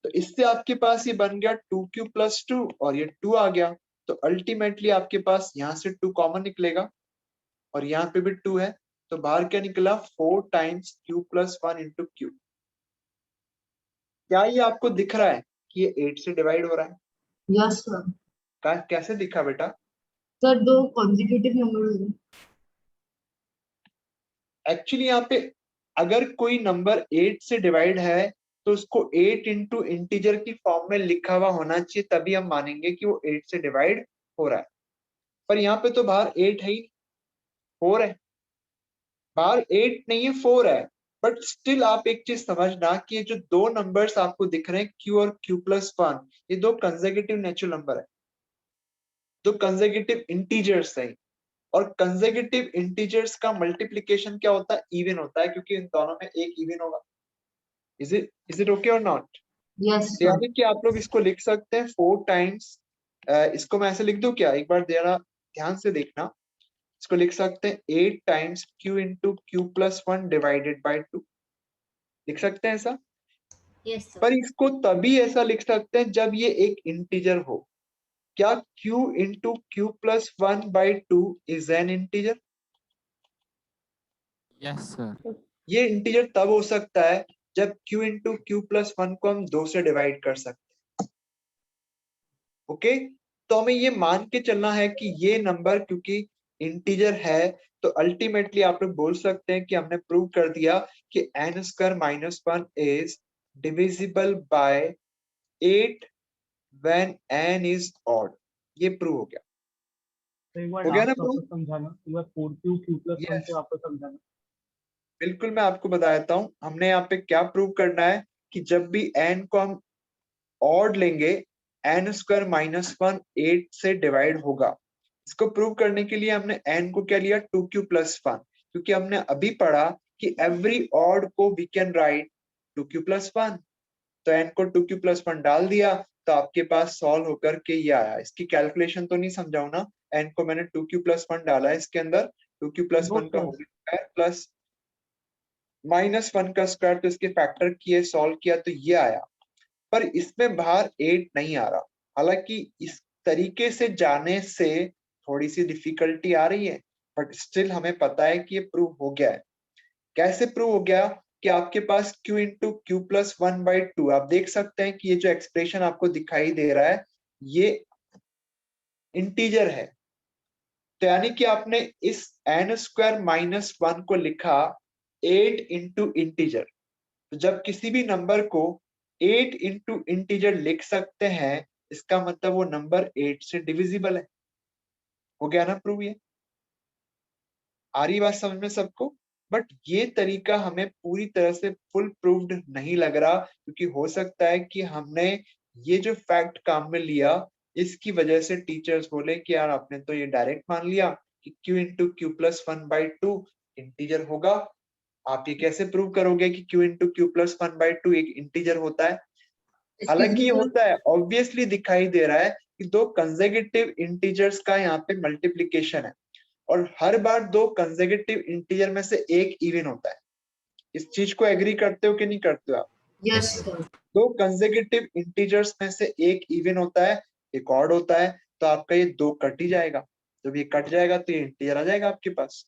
तो इससे आपके पास ये बन गया 2q प्लस 2 और ये 2 आ गया। तो अल्टीमेटली आपके पास यहाँ से 2 कॉमन निकलेगा और यहाँ पे भी 2 है, तो बाहर क्या निकला 4 times q plus 1 into Q. क्या ये आपको दिख रहा है कि ये 8 से डिवाइड हो रहा है? Yes sir. कैसे दिखा बेटा? सर दो कॉन्जिक्यूटिव नंबर। एक्चुअली यहाँ पे अगर कोई नंबर 8 से डिवाइड है तो उसको 8 इंटू इंटीजर की फॉर्म में लिखा हुआ होना चाहिए, तभी हम मानेंगे कि वो 8 से डिवाइड हो रहा है। पर यहाँ पे तो बाहर 8 है ही, 4 है। बाहर 8 नहीं है, 4 है। बट स्टिल आप एक चीज समझना कि ये जो दो नंबर्स आपको दिख रहे हैं q और q प्लस 1, ये दो कंसेक्यूटिव नेचुरल नंबर है, दो कंसेक्यूटिव इंटीजर्स है। और कंसेक्यूटिव इंटीजर्स का मल्टीप्लिकेशन क्या होता है? इवन होता है, क्योंकि इन दोनों में एक इवन होगा। इज इट ओके और नॉट? यस यानी कि आप लोग इसको लिख सकते हैं 4 टाइम्स, इसको मैं ऐसे लिख दूं क्या? एक बार जरा ध्यान से देखना। इसको लिख सकते हैं 8 times q into Q plus 1 divided by 2। लिख सकते हैं ऐसा? Yes sir. पर इसको तभी ऐसा लिख सकते हैं जब ये एक इंटीजर हो। क्या q into Q plus 1 by 2 is an integer? Yes sir. ये इंटीजर तब हो सकता है जब q इंटू क्यू प्लस 1 को हम 2 से डिवाइड कर सकते हैं। ओके, तो हमें ये मान के चलना है कि ये नंबर क्योंकि इंटीजर है, तो अल्टीमेटली आप लोग बोल सकते हैं कि हमने प्रूव कर दिया कि n square minus 1 is divisible by 8 when n is odd. ये प्रूव हो गया। एक बार हो गया ना लास्ट प्रूव? वापस समझाना, एक बार 4q q प्लस 1 से वापस समझाना। बिल्कुल, मैं आपको बता देता हूँ हमने यहाँ पे क्या प्रूव करना है कि जब भी n को हम ऑड लेंगे n स्क्वायर माइनस 1 8 से डिवाइड होगा। इसको प्रूव करने के लिए हमने n को क्या लिया 2q प्लस 1, क्योंकि हमने अभी पढ़ा कि एवरी ऑड को we can write 2q plus 1। तो n को 2q प्लस 1 डाल दिया तो आपके पास सॉल्व होकर के ये आया। इसकी कैलकुलेशन तो नहीं समझाऊ ना, n को मैंने 2q प्लस 1 डाला है इसके अंदर, 2q प्लस 1 का होल स्क्वायर प्लस माइनस 1 का स्क्वायर, तो इसके फैक्टर किए सॉल्व किया तो ये आया। पर इसमें बाहर 8 नहीं आ रहा। हालांकि इस तरीके से जाने से थोड़ी सी डिफिकल्टी आ रही है, बट स्टिल हमें पता है कि ये प्रूव हो गया है। कैसे प्रूव हो गया? कि आपके पास q into Q plus 1 by 2, आप देख सकते हैं कि ये जो एक्सप्रेशन आपको दिखाई दे रहा है ये इंटीजर है। तो यानी कि आपने इस n स्क्वायर माइनस 1 को लिखा 8 इंटू इंटीजर। तो जब किसी भी नंबर को 8 इंटू इंटीजर लिख सकते हैं, इसका मतलब वो नंबर 8 से डिविजिबल है। हो गया ना प्रूव? ये आ रही बात समझ में सबको? बट ये तरीका हमें पूरी तरह से फुल प्रूव्ड नहीं लग रहा, क्योंकि हो सकता है कि हमने ये जो फैक्ट काम में लिया इसकी वजह से टीचर्स बोले कि यार आपने तो ये डायरेक्ट मान लिया कि q into Q plus 1 by 2 integer होगा। आप ये कैसे प्रूव करोगे कि q into Q plus 1 by 2 एक इंटीजर होता है? हालांकि ये होता है, ऑब्वियसली दिखाई दे रहा है कि दो कंसेक्यूटिव इंटीजर्स का यहाँ पे मल्टीप्लीकेशन है और हर बार दो कंसेक्यूटिव इंटीजर में से एक इवन होता है। इस चीज को एग्री करते हो कि नहीं करते हो आप? Yes sir. दो कंसेक्यूटिव इंटीजर्स में से एक इवन होता है, एक ऑड होता है, तो आपका ये दो कट ही जाएगा। जब ये कट जाएगा तो ये इंटीजर आ जाएगा आपके पास।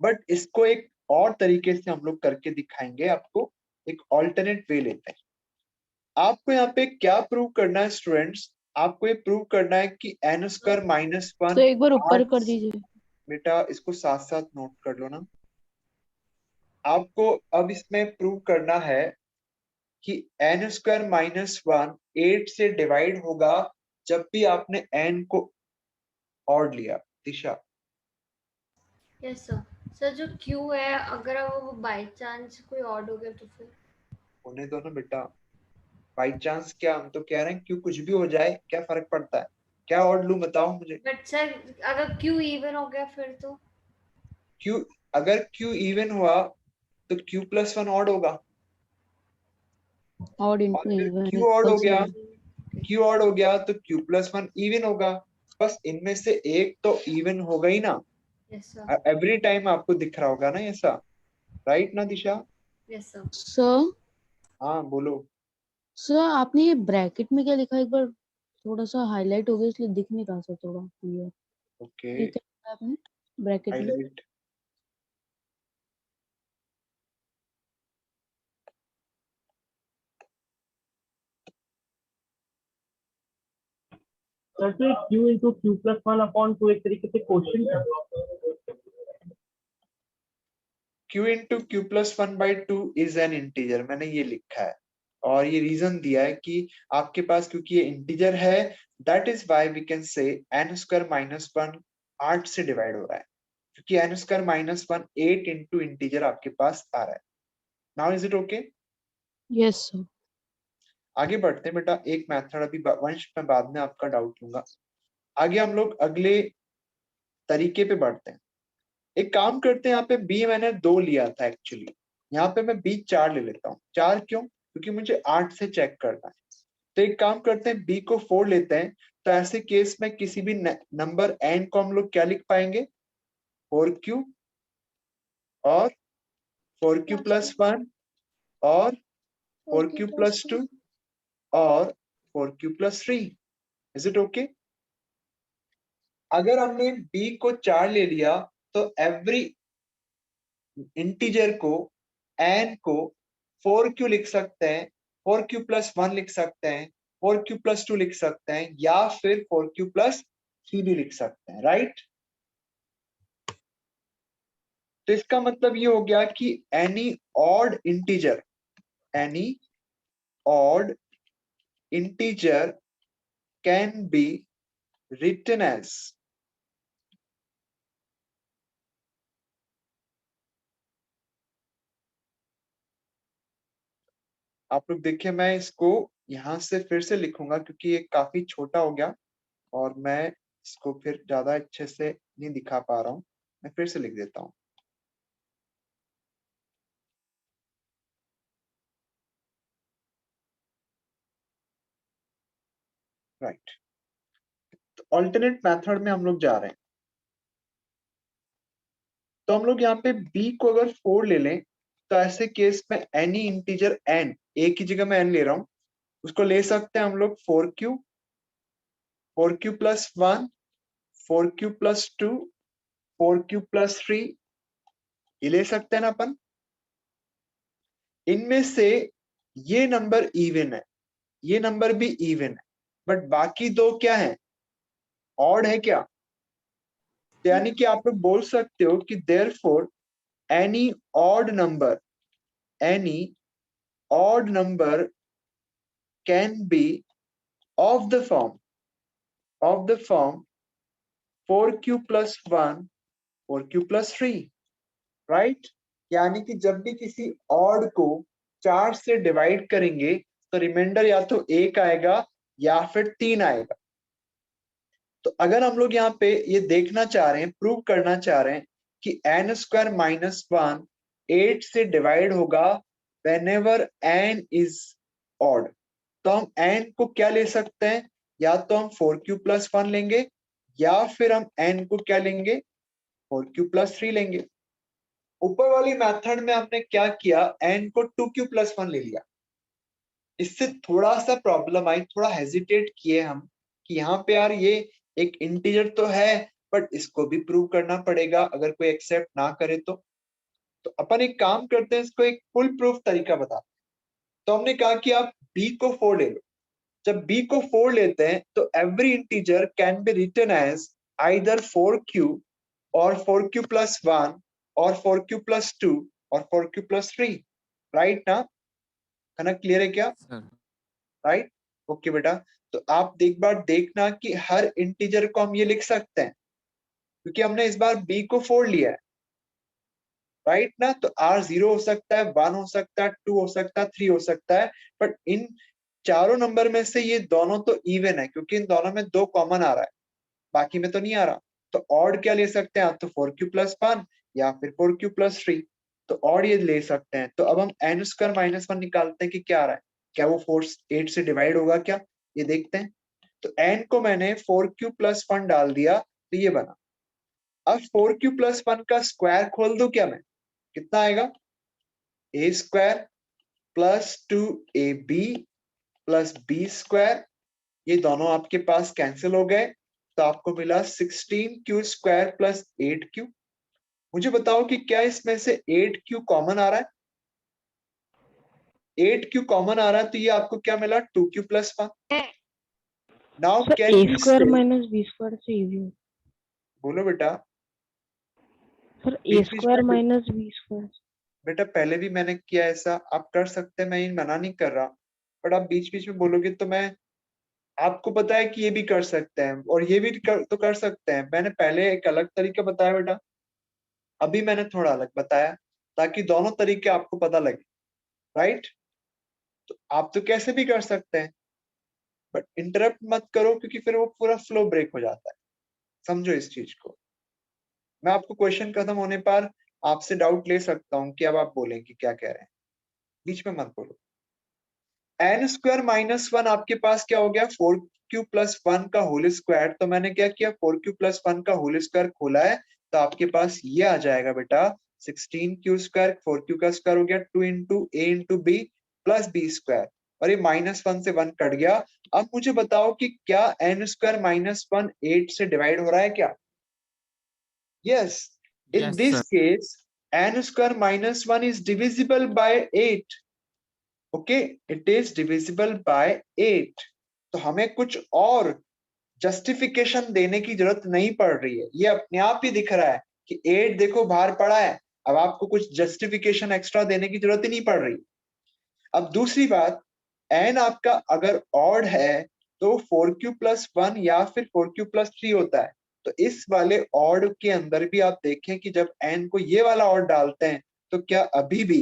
बट इसको एक और तरीके से हम लोग करके दिखाएंगे आपको, एक ऑल्टरनेट वे लेते हैं। आपको यहाँ पे क्या प्रूव करना है स्टूडेंट्स? आपको ये प्रूव करना है कि n स्क्वायर माइनस 1। तो एक बार ऊपर कर दीजिए बेटा, इसको साथ साथ नोट कर लो ना। आपको अब इसमें प्रूव करना है कि n स्क्वायर माइनस 1 8 से डिवाइड होगा जब भी आपने n को ऑड लिया। दिशा? Yes sir. सर जो q है अगर वो बाय चांस कोई ऑड हो गया तो फिर? होने दो ना बेटा, बाई चांस क्या, हम तो कह रहे हैं क्यों कुछ भी हो जाए क्या फर्क पड़ता है? क्या ऑड लूं बताओ मुझे? बट सर अगर q इवन हो गया फिर तो? q, अगर q इवन हुआ तो q प्लस 1 ऑड होगा। Odd into even q odd हो इक्वल्स गया, q ऑड हो गया तो q प्लस 1 इवन होगा। बस इनमें से एक तो इवन होगा ही ना, Yes, sir. एवरी टाइम आपको दिख रहा होगा ना ऐसा, राइट ना दिशा? Yes, sir. सर हाँ बोलो। सर आपने ये ब्रैकेट में क्या लिखा है, एक बार थोड़ा सा हाईलाइट हो गया इसलिए दिख नहीं रहा सर थोड़ा क्लियर। ओके, ये क्या लिखा है आपने ब्रैकेट में? हाईलाइट। सर तो Q into Q plus one upon two एक तरीके से क्वेश्चन है। q into Q plus one by two is an integer, मैंने ये लिखा है और ये रीजन दिया है कि आपके पास क्योंकि ये इंटीजर है, that is why we can say n square minus one 8 से डिवाइड हो रहा है, क्योंकि n square minus one 8 into integer आपके पास आ रहा है। Now is it okay? Yes sir. आगे बढ़ते हैं बेटा, एक मेथड अभी वंश में बाद में आपका डाउट लूंगा। आगे हम लोग अगले तरीके पे बढ़ते हैं। एक काम करते हैं, यहाँ पे b मैंने 2 लिया था एक्चुअली, यहाँ पे मैं b 4 ले लेता हूँ। 4 क्यों? क्योंकि मुझे 8 से चेक करना है। तो एक काम करते हैं, b को 4 लेते हैं। तो ऐसे केस में किसी भी नंबर n को हम लोग क्या लिख पाएंगे? 4q और 4q प्लस 1 और 4q प्लस 2 और 4q plus 3। Is it okay? अगर हमने b को 4 ले लिया तो एवरी इंटीजर को n को 4q लिख सकते हैं, 4q प्लस 1 लिख सकते हैं, 4q प्लस 2 लिख सकते हैं, या फिर 4q प्लस 3 भी लिख सकते हैं, राइट? तो इसका मतलब ये हो गया कि any odd integer can be written as आप लोग देखिए, मैं इसको यहां से फिर से लिखूंगा क्योंकि ये काफी छोटा हो गया और मैं इसको फिर ज्यादा अच्छे से नहीं दिखा पा रहा हूं। मैं फिर से लिख देता हूं। राइट, तो ऑल्टरनेट मेथड में हम लोग जा रहे हैं। तो हम लोग यहाँ पे b को अगर 4 ले लें तो ऐसे केस में एनी इंटीजर n, एक ही जगह में n ले रहा हूं, उसको ले सकते हैं हम लोग 4q, 4q plus 1, 4q plus 2, 4q plus 3, ये ले सकते हैं ना अपन। इनमें से ये नंबर इवन है, ये नंबर भी इवन है, बट बाकी दो क्या है? ऑड है क्या? तो यानी कि आप लोग बोल सकते हो कि therefore any odd number can be of the form 4q plus 1, 4q plus 3, right? यानी कि जब भी किसी ऑड को 4 से डिवाइड करेंगे तो रिमाइंडर या तो 1 आएगा या फिर 3 आएगा। तो अगर हम लोग यहाँ पे ये देखना चाह रहे हैं, प्रूव करना चाह रहे हैं कि n स्क्वायर माइनस 1 8 से डिवाइड होगा whenever n इज ऑड, तो हम n को क्या ले सकते हैं? या तो हम 4q प्लस 1 लेंगे या फिर हम n को क्या लेंगे? 4q प्लस 3 लेंगे। ऊपर वाली मेथड में हमने क्या किया? n को 2q प्लस 1 ले लिया। इससे थोड़ा सा प्रॉब्लम आई, थोड़ा हेजिटेट किए हम कि यहाँ पे यार ये एक इंटीजर तो है बट इसको भी प्रूव करना पड़ेगा, अगर कोई एक्सेप्ट ना करे तो अपन एक काम करते हैं, इसको एक फुल प्रूफ तरीका बताते हैं। तो हमने कहा कि आप b को 4 ले लो। जब b को 4 लेते हैं तो every integer can be written as either 4q और 4q प्लस 1 और 4q प्लस 2 और 4q प्लस 3, राइट ना? है ना? क्लियर है क्या? राइट, ओके बेटा। तो आप एक बार देखना कि हर इंटीजर को हम ये लिख सकते हैं क्योंकि हमने इस बार b को 4 लिया है, राइट ना? तो r 0 हो सकता है, 1 हो सकता है, 2 हो सकता है, 3 हो सकता है, बट इन चारों नंबर में से ये दोनों तो इवन है क्योंकि इन दोनों में 2 कॉमन आ रहा है, बाकी में तो नहीं आ रहा। तो ऑड क्या ले सकते हैं? आप तो 4q प्लस 1 या फिर 4q प्लस 3, तो ऑड ये ले सकते हैं। तो अब हम n स्क्वायर माइनस 1 निकालते हैं कि क्या आ रहा है, क्या वो 8 से डिवाइड होगा क्या, ये देखते हैं। तो n को मैंने 4q प्लस 1 डाल दिया तो ये बना। अब 4q+1 का स्क्वायर खोल दूं क्या मैं? कितना आएगा? a² plus 2ab plus b², ये दोनों आपके पास कैंसिल हो गए, तो आपको मिला 16q² प्लस 8q। मुझे बताओ कि क्या इसमें से 8q कॉमन आ रहा है? 8q कॉमन आ रहा है, तो ये आपको क्या मिला? 2q+1। Now sir can a you square से, माइनस बी स्क्वायर से इजी हो। बोलो बेटा। सर ए बीच बीच स्क्वायर में माइनस बी स्क्वायर। बेटा पहले भी मैंने किया ऐसा, आप कर सकते हैं, मैं ये मना नहीं कर रहा, बट आप बीच बीच में बोलोगे तो मैं, आपको पता है कि ये भी कर सकते हैं और ये भी तो कर सकते हैं। मैंने पहले एक अलग तरीका बताया बेटा, अभी मैंने थोड़ा अलग बताया, ताकि दोनों तरीके आपको पता लगे, राइट? तो आप तो कैसे भी कर सकते हैं, बट इंटरप्ट मत करो, क्योंकि फिर वो पूरा फ्लो ब्रेक हो जाता है। समझो इस चीज को। मैं आपको क्वेश्चन खत्म होने पर आपसे डाउट ले सकता हूँ कि अब आप बोलेंगे क्या कह रहे हैं, बीच में मत बोलो। n² - 1 आपके पास क्या हो गया? 4q+1 का होल स्क्वायर। तो मैंने क्या किया? 4q+1 का होल स्क्वायर खोला है, तो आपके पास ये आ जाएगा बेटा 16q²। 4q का स्क्वायर हो गया 2 into a into b plus b², और ये -1 से 1 कट गया। अब मुझे बताओ कि क्या n² - 1 8 से डिवाइड हो रहा है क्या? Yes, in Yes, this sir. Case n² - 1 is divisible by 8. Okay, it is divisible by 8। तो हमें कुछ और जस्टिफिकेशन देने की जरूरत नहीं पड़ रही है, ये अपने आप ही दिख रहा है कि 8 देखो बाहर पड़ा है। अब आपको कुछ जस्टिफिकेशन एक्स्ट्रा देने की जरूरत ही नहीं पड़ रही। अब दूसरी बात, n आपका अगर ऑड है तो 4q+1 या फिर 4q+3 होता है। तो इस वाले ऑड के अंदर भी आप देखें कि जब n को ये वाला ऑड डालते हैं तो क्या अभी भी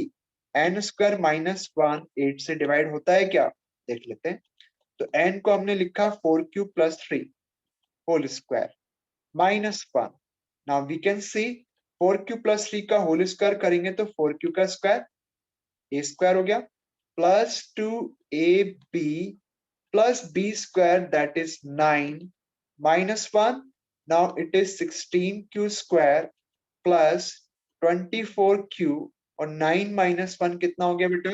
n² - 1 8 से डिवाइड होता है क्या? देख लेते हैं। तो n को हमने लिखा 4q+3 whole square -1। Now we can see 4q+3 का होल स्क्वायर करेंगे तो 4q का स्क्वायर a² हो गया plus 2ab plus b² that is 9 -1। Now it is 16q² plus 24q, और 9 - 1 कितना हो गया बेटा?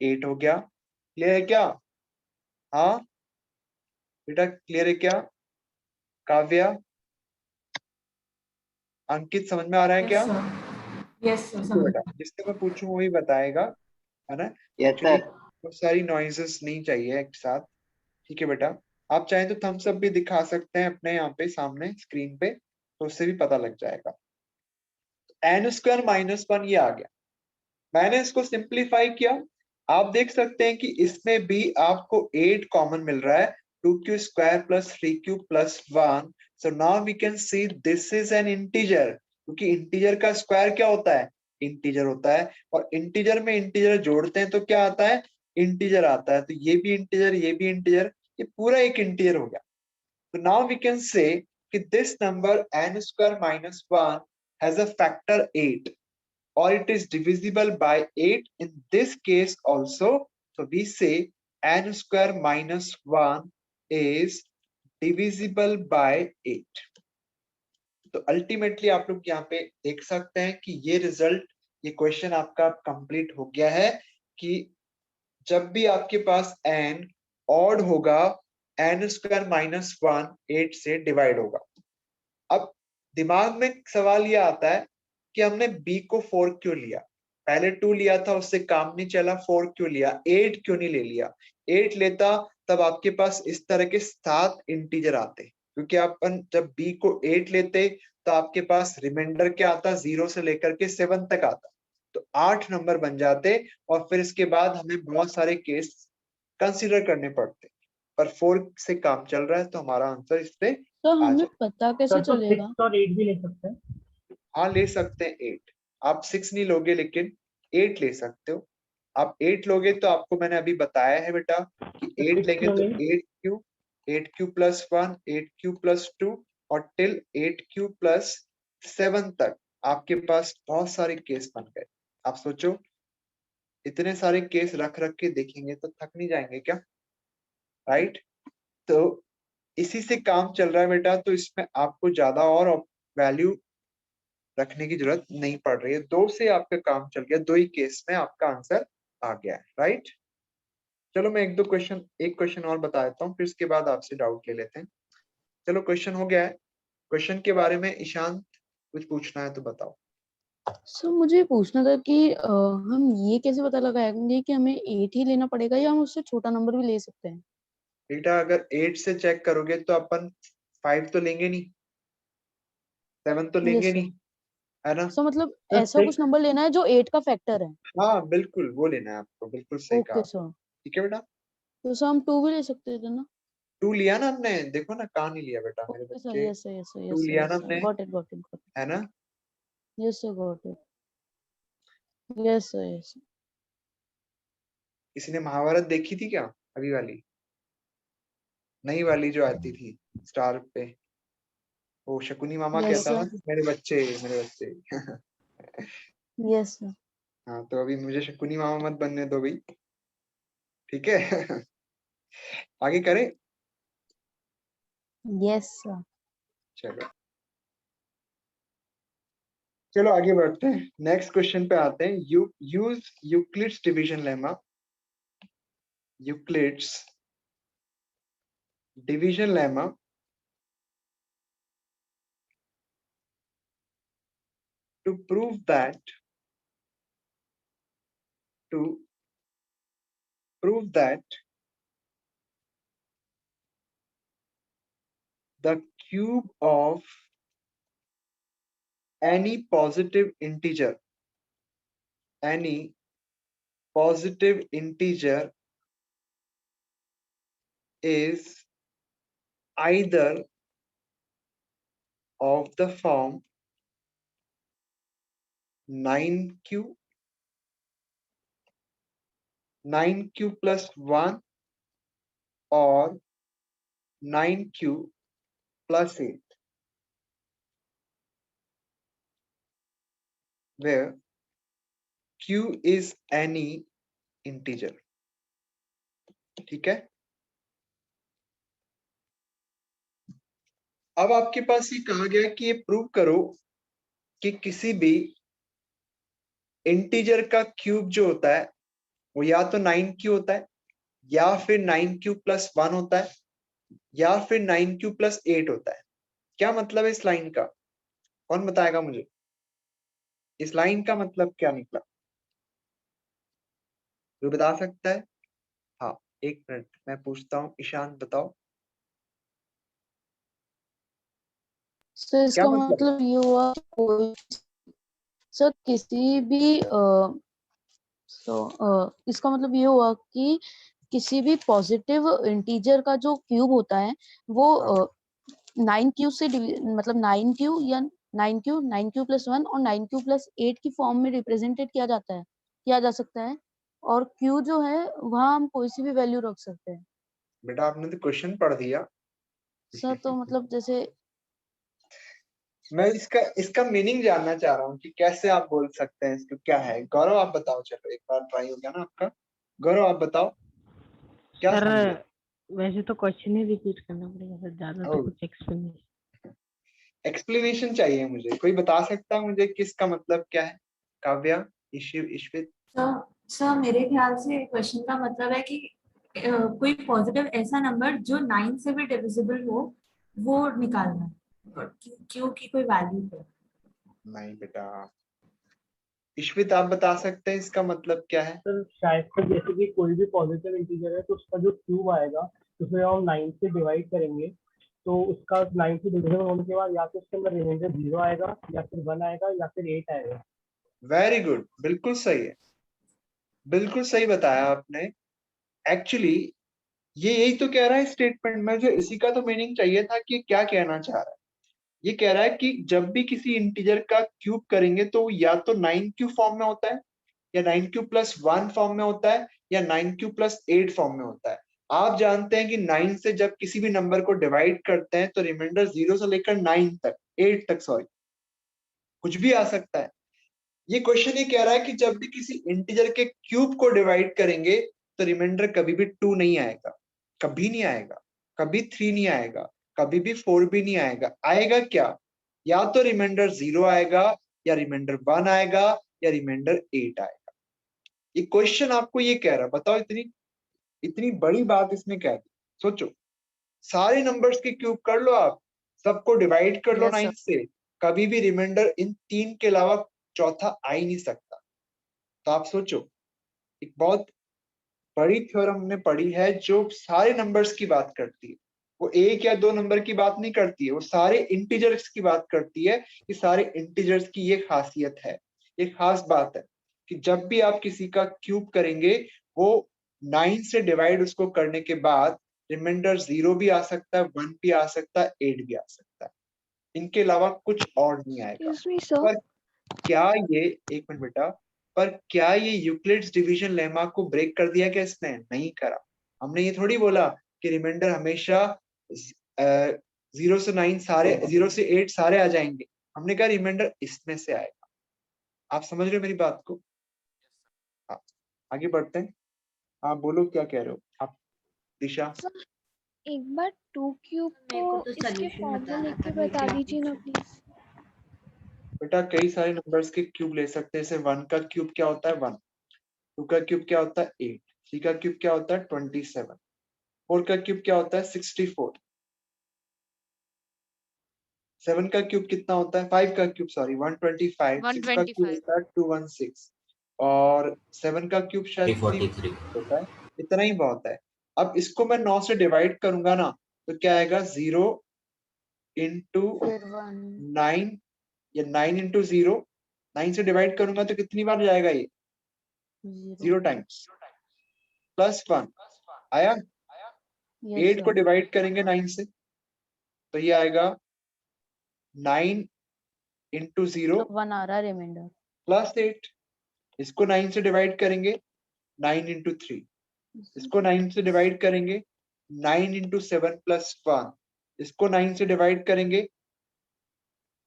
8 हो गया। क्लियर है क्या? हाँ बेटा क्लियर है क्या? काव्या, अंकित समझ में आ रहा है क्या? यस सर, ठीक है समझ। बेटा, जिससे मैं पूछूं वही बताएगा, है ना? Yes actually sir. बहुत सारी नॉइजेस नहीं चाहिए एक साथ। ठीक है बेटा, आप चाहें तो थम्स अप भी दिखा सकते हैं अपने यहाँ पे सामने स्क्रीन पे, तो उससे भी पता लग जाएगा। n² - 1 ये आ गया। मैंने इसको सिंप्लीफाई किया, आप देख सकते हैं कि इसमें भी आपको 8 कॉमन मिल रहा है, 2q² plus 3q+1। So now we can see this is an integer, क्योंकि इंटीजर का स्क्वायर क्या होता है? इंटीजर होता है, और इंटीजर में इंटीजर जोड़ते हैं तो क्या आता है? इंटीजर आता है। तो ये भी इंटीजर, ये भी इंटीजर, ये पूरा एक इंटीजर हो गया। तो नाउ वी कैन से कि this number n² - 1 has a factor 8, or it is divisible by 8 in this case also. So we say n² - 1 is divisible by 8. तो अल्टीमेटली आप लोग यहाँ पे देख सकते हैं कि ये रिजल्ट, ये क्वेश्चन आपका कंप्लीट हो गया है कि जब भी आपके पास n ऑड होगा, n² - 1 8 से डिवाइड होगा। अब दिमाग में सवाल ये आता है कि हमने b को 4 क्यों लिया? पहले 2 लिया था, उससे काम नहीं चला, 4 क्यों लिया? 8 क्यों नहीं ले लिया? 8 लेता तब आपके पास इस तरह के 7 इंटीजर आते, क्योंकि अपन जब b को 8 लेते तो आपके पास रिमाइंडर क्या आता? 0 से लेकर के 7 तक आता, तो 8 नंबर बन जाते, और फिर इसके बाद हमें बहुत सारे केस कंसीडर करने पड़ते, पर 4 से काम चल रहा है तो हमारा आंसर इस पे तो आ हमें जाए। पता कैसे सर तो चलेगा? 6 और 8 भी ले सकते हैं। हाँ ले सकते हैं 8, आप 6 नहीं लोगे लेकिन 8 ले सकते हो। आप 8 लोगे तो आपको मैंने अभी बताया है बेटा कि 8 6 लेंगे तो लोगे 8q, 8q+1, 8q+2 और टिल 8q+7 तक आपके पास बहुत सारे केस बन गए। आप सोचो, इतने सारे केस रख रख के देखेंगे तो थक नहीं जाएंगे क्या? राइट? तो इसी से काम चल रहा है बेटा, तो इसमें आपको ज्यादा और वैल्यू रखने की जरूरत नहीं पड़ रही है। 2 से आपका काम चल गया, 2 ही केस में आपका आंसर आ गया है, राइट। चलो मैं एक क्वेश्चन और बता देता हूँ, फिर उसके बाद आपसे डाउट ले लेते हैं। चलो क्वेश्चन हो गया है। क्वेश्चन के बारे में ईशांत कुछ पूछना है तो बताओ। सर मुझे पूछना था कि हम ये कैसे पता लगाएंगे कि हमें 8 ही लेना पड़ेगा या हम उससे छोटा नंबर भी ले सकते हैं? बेटा अगर 8 से चेक करोगे तो अपन 5 तो लेंगे नहीं, 7 तो लेंगे यस सर। नहीं, है ना। सर मतलब तो ऐसा कुछ नंबर लेना है जो 8 का फैक्टर है। हाँ बिल्कुल वो लेना है आपको, बिल्कुल सही कहा। Okay sir. ठीक है बेटा, तो सर हम 2 भी ले सकते थे ना? 2 लिया ना हमने, देखो ना कहाँ नहीं लिया बेटा मेरे ओके सर, बच्चे, yes sir, yes sir, 2 yes sir, लिया यस ना सर, हमने, गॉट इट, है ना। Yes sir, got it, yes sir, yes. किसी ने महाभारत देखी थी क्या, अभी वाली, नई वाली जो आती थी स्टार पे, वो शकुनी मामा यस कहता था सर, मेरे बच्चे यस सर, हाँ तो अभी मुझे शकुनी मामा मत बनने दो भाई, ठीक है। आगे करें, यस सर। चलो चलो आगे बढ़ते हैं, नेक्स्ट क्वेश्चन पे आते हैं। Use Euclid's division lemma, Euclid's division lemma to prove that the cube of any positive integer is either of the form 9q plus 1 or 9q plus 8, where q is any integer। ठीक है, अब आपके पास ये कहा गया कि ये prove करो कि किसी भी इंटीजर का क्यूब जो होता है वो या तो 9q होता है, या फिर 9q plus 1 होता है, या फिर 9q plus 8 होता है। क्या मतलब है इस लाइन का, कौन बताएगा मुझे, इस लाइन का मतलब क्या निकला, कोई बता सकता है? हाँ 1 मिनट मैं पूछता हूँ, ईशांत बताओ सर क्या इसका मतलब है? मतलब ये हुआ कि कोई सर किसी भी इसका मतलब ये हुआ कि किसी भी पॉजिटिव इंटीजर का जो क्यूब होता है वो 9q से मतलब 9q या 9q plus 1 और 9q plus 8 की फॉर्म में रिप्रेजेंटेड किया जा सकता है, और q जो है वहां हम कोई सी भी वैल्यू रख सकते हैं। बेटा आपने तो क्वेश्चन पढ़ दिया। सर तो मतलब जैसे मैं इसका मीनिंग जानना चाह रहा हूँ कि कैसे आप बोल सकते हैं इसको, क्या है। गौरव आप बताओ, चलो एक बार ट्राई हो गया ना आपका, गौरव आप बताओ क्या सर समझे। वैसे तो क्वेश्चन ही रिपीट करना पड़ेगा सर, ज्यादा तो कुछ एक्सप्लेनेशन चाहिए मुझे, कोई बता सकता है मुझे किसका मतलब क्या है? काव्या, ईश्वित। सर मेरे ख्याल से क्वेश्चन का मतलब है कि कोई पॉजिटिव ऐसा नंबर जो 9 से भी डिविजिबल हो वो निकालना है, क्यों की कोई वैल्यू है। नहीं बेटा, ईश्वित आप बता सकते हैं इसका मतलब क्या है? सर शायद से जैसे कि कोई भी पॉजिटिव इंटीजर है तो उसका जो क्यूब आएगा उसमें हम 9 से डिवाइड करेंगे, तो उसका 9 से डिविजन होने के बाद या तो उसके अंदर रिमाइंडर 0 आएगा, या फिर 1 आएगा, या फिर 8 आएगा। वेरी गुड, बिल्कुल सही है, बिल्कुल सही बताया आपने। एक्चुअली ये यही तो कह रहा है स्टेटमेंट में, जो इसी का तो मीनिंग चाहिए था कि क्या कहना चाह रहा है। ये कह रहा है कि जब भी किसी इंटीजर का क्यूब करेंगे तो वो या तो 9q फॉर्म में होता है, या 9q plus 1 फॉर्म में होता है, या 9q plus 8 फॉर्म में होता है। आप जानते हैं कि 9 से जब किसी भी नंबर को डिवाइड करते हैं तो रिमाइंडर 0 से लेकर 9 तक 8 तक सॉरी कुछ भी आ सकता है। ये क्वेश्चन ये कह रहा है कि जब भी किसी इंटीजर के क्यूब को डिवाइड करेंगे तो रिमाइंडर कभी भी 2 नहीं आएगा, कभी नहीं आएगा, कभी 3 नहीं आएगा, कभी भी 4 भी नहीं आएगा। आएगा क्या, या तो रिमाइंडर 0 आएगा, या रिमाइंडर 1 आएगा या रिमाइंडर 8 आएगा। ये क्वेश्चन आपको ये कह रहा है, बताओ इतनी बड़ी बात इसमें क्या दी। सोचो, सारे नंबर्स के क्यूब कर लो, आप सबको डिवाइड कर लो Yes, 9 से, कभी भी रिमाइंडर इन 3 के अलावा चौथा आ ही नहीं सकता। तो आप सोचो, एक बहुत बड़ी थ्योरम हमने पढ़ी है जो सारे नंबर्स की बात करती है। वो एक या दो नंबर की बात नहीं करती है, वो सारे इंटीजर्स की बात करती है कि सारे इंटीजर्स की ये खासियत है, ये खास बात है कि जब भी आप किसी का क्यूब करेंगे वो 9 से डिवाइड उसको करने के बाद रिमाइंडर 0 भी आ सकता है, 1 भी आ सकता है, 8 भी आ सकता है, इनके अलावा कुछ और नहीं आएगा। Excuse me, sir. पर क्या ये, एक मिनट बेटा, पर क्या ये यूक्लिड्स डिवीजन लेमा को ब्रेक कर दिया क्या इसने? नहीं करा। हमने ये थोड़ी बोला कि रिमाइंडर हमेशा 0 से 9 सारे, 0 से 8 सारे आ जाएंगे। हमने कहा रिमाइंडर इसमें से आएगा। आप समझ रहे हो मेरी बात को? हाँ, आगे बढ़ते हैं। आप बोलो क्या कह रहे हो आप, दिशा? एक बार 2 क्यूब मेरे को को तो इसके solution फॉर्म में बताना लिख के था, मेरे बता को दीजिए ना प्लीज। बेटा कई सारे नंबर्स के क्यूब ले सकते हैं। जैसे 1 का क्यूब क्या होता है 1, 2 का क्यूब क्या होता है 8, 3 का क्यूब क्या होता है 27, 4 का क्यूब क्या होता है 64, 7 का क्यूब कितना होता है, 5 का क्यूब सॉरी 125, 6 का क्यूब होता है 216 और 7 का क्यूब शायद 343 होता है। इतना ही बहुत है। अब इसको मैं 9 से डिवाइड करूंगा ना तो क्या आएगा 0 इंटू 9 या 9 इंटू 0, 9 से डिवाइड करूंगा तो कितनी बार जाएगा ये 0 टाइम्स, प्लस 1 आया। 8 को डिवाइड करेंगे 9 से तो ये आएगा 9 इंटू 0 1 आ रहा है रिमाइंडर प्लस 8। इसको 9 से डिवाइड करेंगे 9 इंटू 3, इसको 9 से डिवाइड करेंगे 9 इंटू 7 प्लस 1, इसको 9 से डिवाइड करेंगे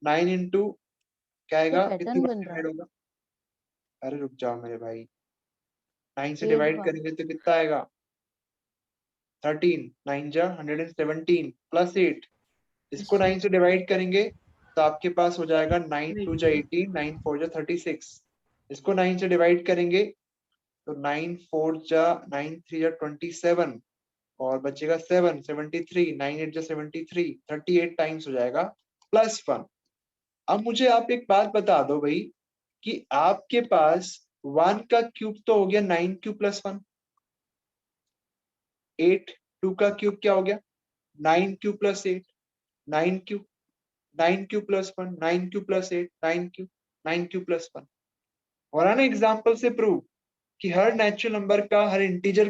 9 इंटू क्या आएगा, कितनी पैटर्न बार बन रहा डिवाइड है। होगा? अरे रुक जाओ मेरे भाई, 9 से 8 डिवाइड बार करेंगे तो कितना आएगा 13, 9 जा 117 प्लस 8, इसको 9 से डिवाइड करेंगे तो आपके पास हो जाएगा 9 2 जा 18, 9 4 जा 36, इसको 9 से डिवाइड करेंगे तो 9 4 जा 9 3 जा 27 और बचेगा 7 73, 9 8 जा 73, 38 टाइम्स हो जाएगा प्लस 1। अब मुझे आप एक बात बता दो भाई कि आपके पास 1 का क्यूब तो हो गया 9 क्यूब प्लस 1, 8, 2 का क्यूब क्या हो गया 9 cube plus 8, 9 cube, 9 cube plus 1, 9 cube plus 8, 9 cube, 9 cube plus 1। और है ना एग्जाम्पल से प्रूव कि हर नेचुरल नंबर का, हर इंटीजर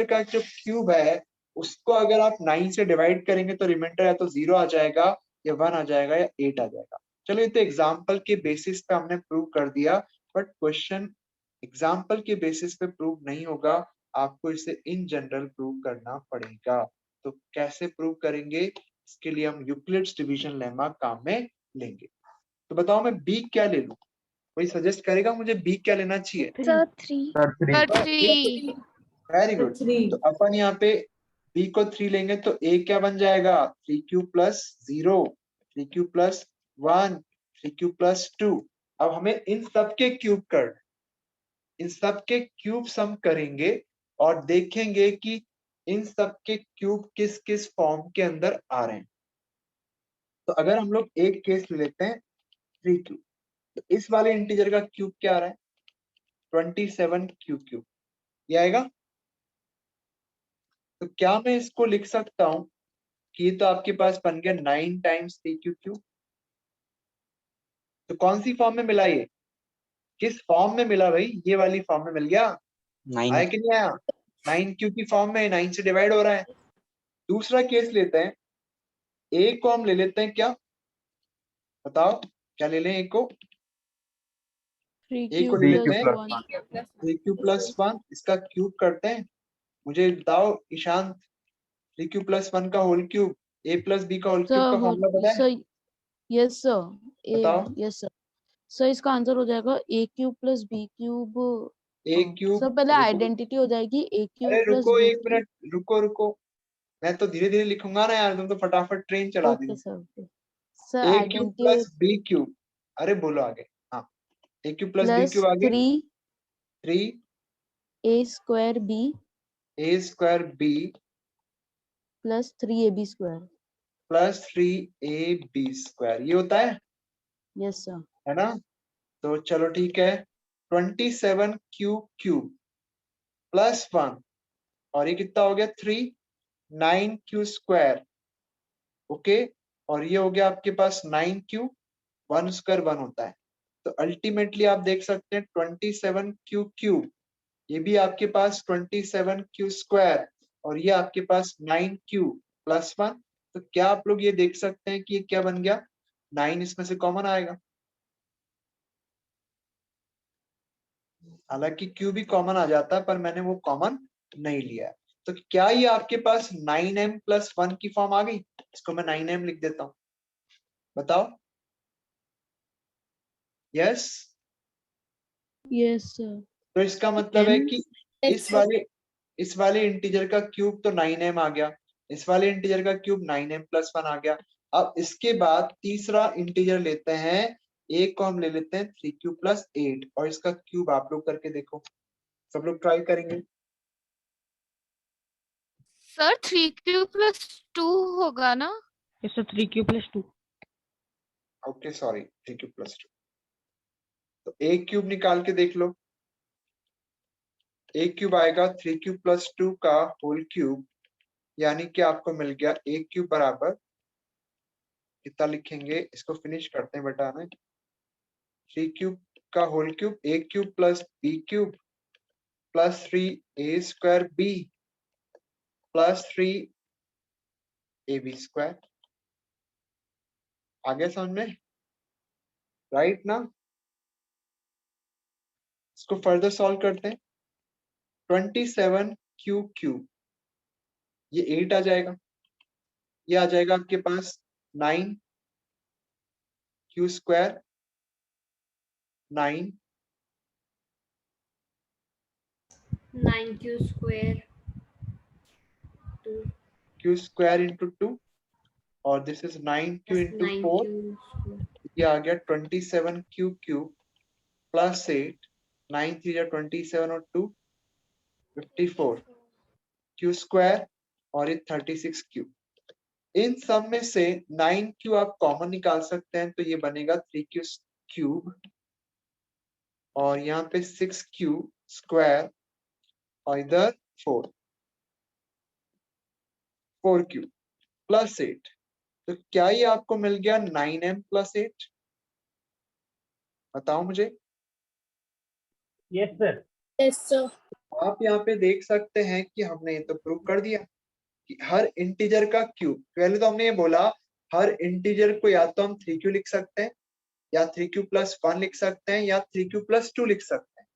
का जो क्यूब है उसको अगर आप 9 से डिवाइड करेंगे तो रिमाइंडर या तो 0 आ जाएगा या 1 आ जाएगा या 8 आ जाएगा। चलो ये तो एग्जाम्पल के बेसिस पे हमने प्रूव कर दिया, बट क्वेश्चन एग्जाम्पल के बेसिस पे प्रूव नहीं होगा, आपको इसे इन जनरल प्रूव करना पड़ेगा। तो कैसे प्रूव करेंगे, इसके लिए हम यूक्लिड्स डिवीजन लेमा काम में लेंगे। तो बताओ मैं बी क्या ले लूं, कोई सजेस्ट करेगा मुझे बी क्या लेना चाहिए? सर 3। Very good. तो अपन यहाँ पे b को 3 लेंगे तो a क्या बन जाएगा 3 cube plus 0, 3 cube plus 1, 3 cube plus 2। अब हमें इन सब के क्यूब कर, इन सब के क्यूब सम करेंगे और देखेंगे कि इन सब के क्यूब किस किस फॉर्म के अंदर आ रहे हैं। तो अगर हम लोग एक केस ले लेते हैं 3 क्यूब, तो इस वाले इंटीजर का क्यूब क्या आ रहा है 27 क्यूब ये आएगा। तो क्या मैं इसको लिख सकता हूं कि ये तो आपके पास बन गया 9 टाइम्स 3 क्यूब। तो कौन सी फॉर्म में मिला, ये किस फॉर्म में मिला भाई, ये वाली फॉर्म में मिल गया, आया कि नहीं आया? 9 क्यूब की फॉर्म में 9 से डिवाइड हो रहा है। दूसरा केस लेते हैं, ए को हम ले लेते हैं, क्या बताओ क्या ले लें? ए को ले लेते हैं 3 क्यूब प्लस 1, इसका क्यूब करते हैं। मुझे बताओ ईशांत 3 क्यूब प्लस 1 का होल क्यूब, ए प्लस बी का होल क्यूब का फॉर्मूला पता है? यस सर, बताओ। Yes sir. सर इसका आंसर हो जाएगा a cube plus b cube. A cube, sir पहले आइडेंटिटी हो जाएगी a क्यूब अरे प्लस रुको b एक मिनट, रुको मैं तो धीरे धीरे लिखूंगा ना यार, तुम तो फटाफट ट्रेन चला दी। Okay sir, okay sir a cube identity plus b cube, अरे बोलो आगे। हाँ, a cube plus b plus cube आगे 3 3 a square b a square b plus 3ab square. Plus 3ab square, ये होता है Yes sir. है ना। तो चलो ठीक है, 27 क्यू क्यूब प्लस 1 और ये कितना हो गया 3 9 क्यू स्क्वायर। ओके, और ये हो गया आपके पास 9 क्यू 1 स्क्वायर 1 होता है। तो अल्टीमेटली आप देख सकते हैं 27 क्यू क्यूब, ये भी आपके पास 27 क्यू स्क्वायर और ये आपके पास 9 क्यू प्लस 1। तो क्या आप लोग ये देख सकते हैं कि ये क्या बन गया, 9 इसमें से कॉमन आएगा। हालांकि क्यू भी कॉमन आ जाता है पर मैंने वो कॉमन नहीं लिया है। तो क्या ये आपके पास 9m प्लस 1 की फॉर्म आ गई? इसको मैं 9m लिख देता हूं, बताओ। Yes, Yes sir. तो इसका मतलब है M कि इस वाले इंटीजर का क्यूब तो 9m आ गया, इस वाले इंटीजर का क्यूब 9m प्लस 1 आ गया। अब इसके बाद तीसरा इंटीजर लेते हैं, एक को हम ले लेते हैं 3q प्लस 8 और इसका क्यूब आप लोग करके देखो, सब लोग ट्राई करेंगे। सर 3q प्लस 2 होगा ना? Yes sir, 3q plus 2. Okay sorry, 3q plus 2। तो a क्यूब निकाल के देख लो, a क्यूब आएगा 3q प्लस 2 का होल क्यूब, यानी कि आपको मिल गया a क्यूब बराबर कितना लिखेंगे, इसको फिनिश करते हैं बेटा ना। 3 क्यूब का whole cube a cube plus b cube plus 3a square b plus 3ab square. आगे समझ में, राइट ना। इसको फर्दर सॉल्व करते हैं, 27 क्यू क्यूब, ये 8 आ जाएगा, ये आ जाएगा आपके पास 9 Q square 9 9q square 2 Q square into 2 और this is 9q into 4, 9q ये आ गया 27 क्यू क्यूब प्लस 8, 9 3 या 27 और 2 54 क्यू स्क्वायर और ये 36 क्यू। इन सब में से 9q आप कॉमन निकाल सकते हैं, तो ये बनेगा 3q क्यूब और यहाँ पे 6q स्क्वायर और इधर 4q प्लस 8। तो क्या ये आपको मिल गया 9m प्लस 8? बताओ मुझे। Yes sir. Yes sir. आप यहाँ पे देख सकते हैं कि हमने ये तो प्रूव कर दिया कि हर इंटीजर का क्यूब, पहले तो हमने ये बोला हर इंटीजर को या तो हम 3q लिख सकते हैं या 3q प्लस 1 लिख सकते हैं या 3q प्लस 2 लिख सकते हैं।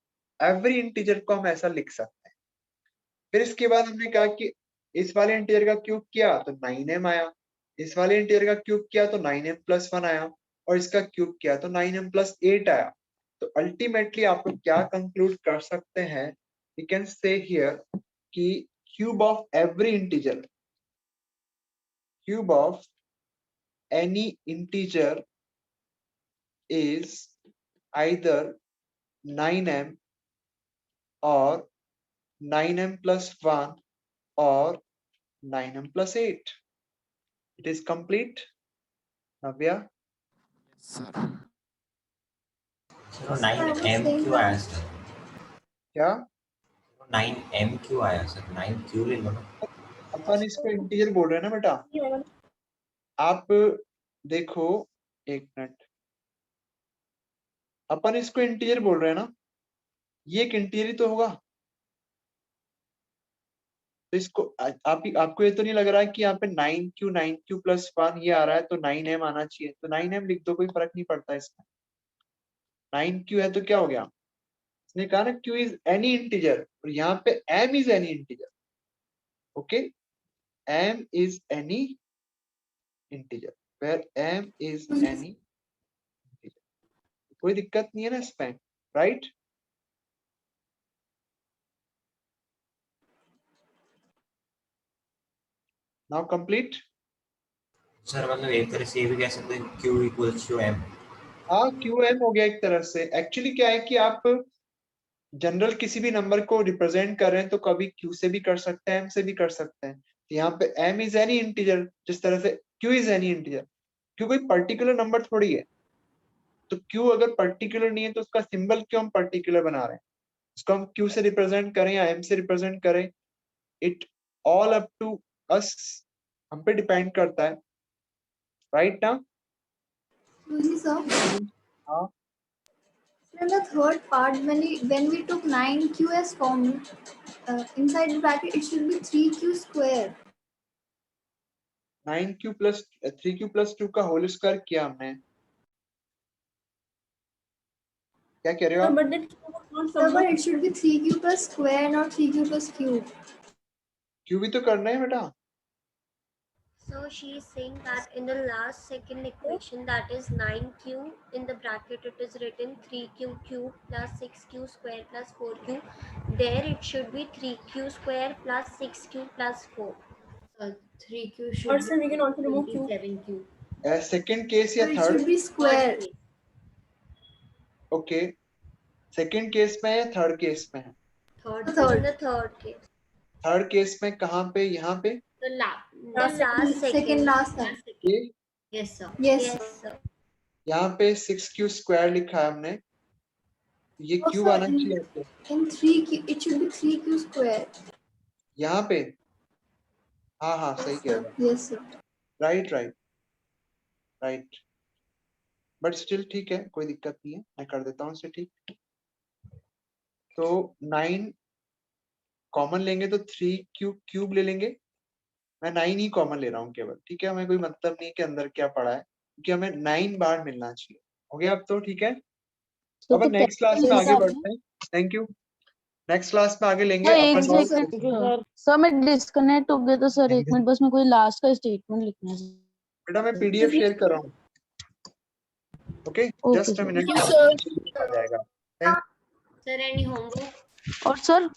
एवरी इंटीजर को हम ऐसा लिख सकते हैं। फिर इसके बाद हमने कहा कि इस वाले इंटीजर का क्यूब किया तो 9m आया, इस वाले इंटीजर का क्यूब किया तो 9m प्लस 1 आया और इसका क्यूब किया तो 9m प्लस 8 आया। तो अल्टीमेटली आप लोग क्या कंक्लूड कर सकते हैं, वी कैन से हियर कि cube of every integer, cube of any integer is either 9m or 9m plus 1 or 9m plus 8. It is complete. Navya? Sir 9m क्यों आया सर? क्या 9m क्यों आया सर? 9q ले लो ना। अपन इसको इंटीजर बोल रहे हैं ना बेटा। आप देखो एक मिनट, अपन इसको इंटीजर बोल रहे हैं ना, ये एक इंटीजर ही तो होगा। तो इसको आपको ये तो नहीं लग रहा है कि यहाँ पे 9q प्लस 1 ये आ रहा है तो 9m आना चाहिए, तो 9m लिख दो, कोई फर्क नहीं पड़ता इसमें। 9q है तो क्या हो गया, इसने कहा ना q इज एनी इंटीजर और यहाँ पे m is any integer. Okay, m is any integer, where m is any integer, कोई दिक्कत नहीं है ना इसमें, राइट। Now complete. सर मतलब एक तरह से ये भी कह सकते हैं q इक्वल्स टू m। हाँ QM हो गया एक तरह से। एक्चुअली क्या है कि आप जनरल किसी भी नंबर को रिप्रेजेंट कर रहे हैं तो कभी Q से भी कर सकते हैं, M से भी कर सकते हैं। तो यहाँ पे M इज एनी इंटीजर, जिस तरह से Q is any integer. Q कोई पर्टिकुलर नंबर थोड़ी है, तो Q अगर पर्टिकुलर नहीं है तो उसका सिंबल क्यों हम पर्टिकुलर बना रहे हैं? उसको हम Q से रिप्रेजेंट करें या M से रिप्रेजेंट करें, it all up to us, हम पे डिपेंड करता है, राइट ना? Sir, हाँ in the third part, when we took 9q as common, inside the bracket it should be 3q square. 9q plus 3q plus 2 का whole square किया हमने। क्या कह रहे हो आप? But that Sir, but it should be 3q plus square, not 3q plus cube. Q भी तो करना है बेटा। So she is saying that in the last second equation, that is 9q, in the bracket it is written 3q cube plus 6q square plus 4q. There it should be 3q square plus 6q plus 4. 3q should Sir, we can also remove q. 27q. Second case या So it third? should be square. Okay, second case में है third case में है? In the third case. Third case में कहाँ पे? यहाँ पे The last Second last time. ये Yes, sir. Yes, Yes, sir. यहाँ पे 6q स्क्वायर लिखा है हमने, ये Oh, क्यूब sir, आना चाहिए in 3q, it should be 3q square. यहाँ पे। हाँ हाँ सही कह रहे हो, Yes, sir. Right right right, but still ठीक है, कोई दिक्कत नहीं है, मैं कर देता हूँ इसे ठीक। तो 9 कॉमन लेंगे तो 3q क्यूब ले लेंगे, मैं 9 ही कॉमन ले रहा हूँ केवल, ठीक है? हमें कोई मतलब नहीं कि अंदर क्या पड़ा है, क्योंकि हमें 9 बार मिलना चाहिए। हो गया अब तो, ठीक है? तो अब नेक्स्ट क्लास में आगे बढ़ते हैं। Thank you. नेक्स्ट क्लास में आगे लेंगे एक अपन और सेकंड सर, मैं डिस्कनेक्ट हो गया तो सर एक मिनट बस, मैं कोई लास्ट का स्टेटमेंट लिखना है। बेटा मैं PDF शेयर कर रहा हूँ, ओके? जस्ट अ मिनट, आ जाएगा। Sir, any homework? और सर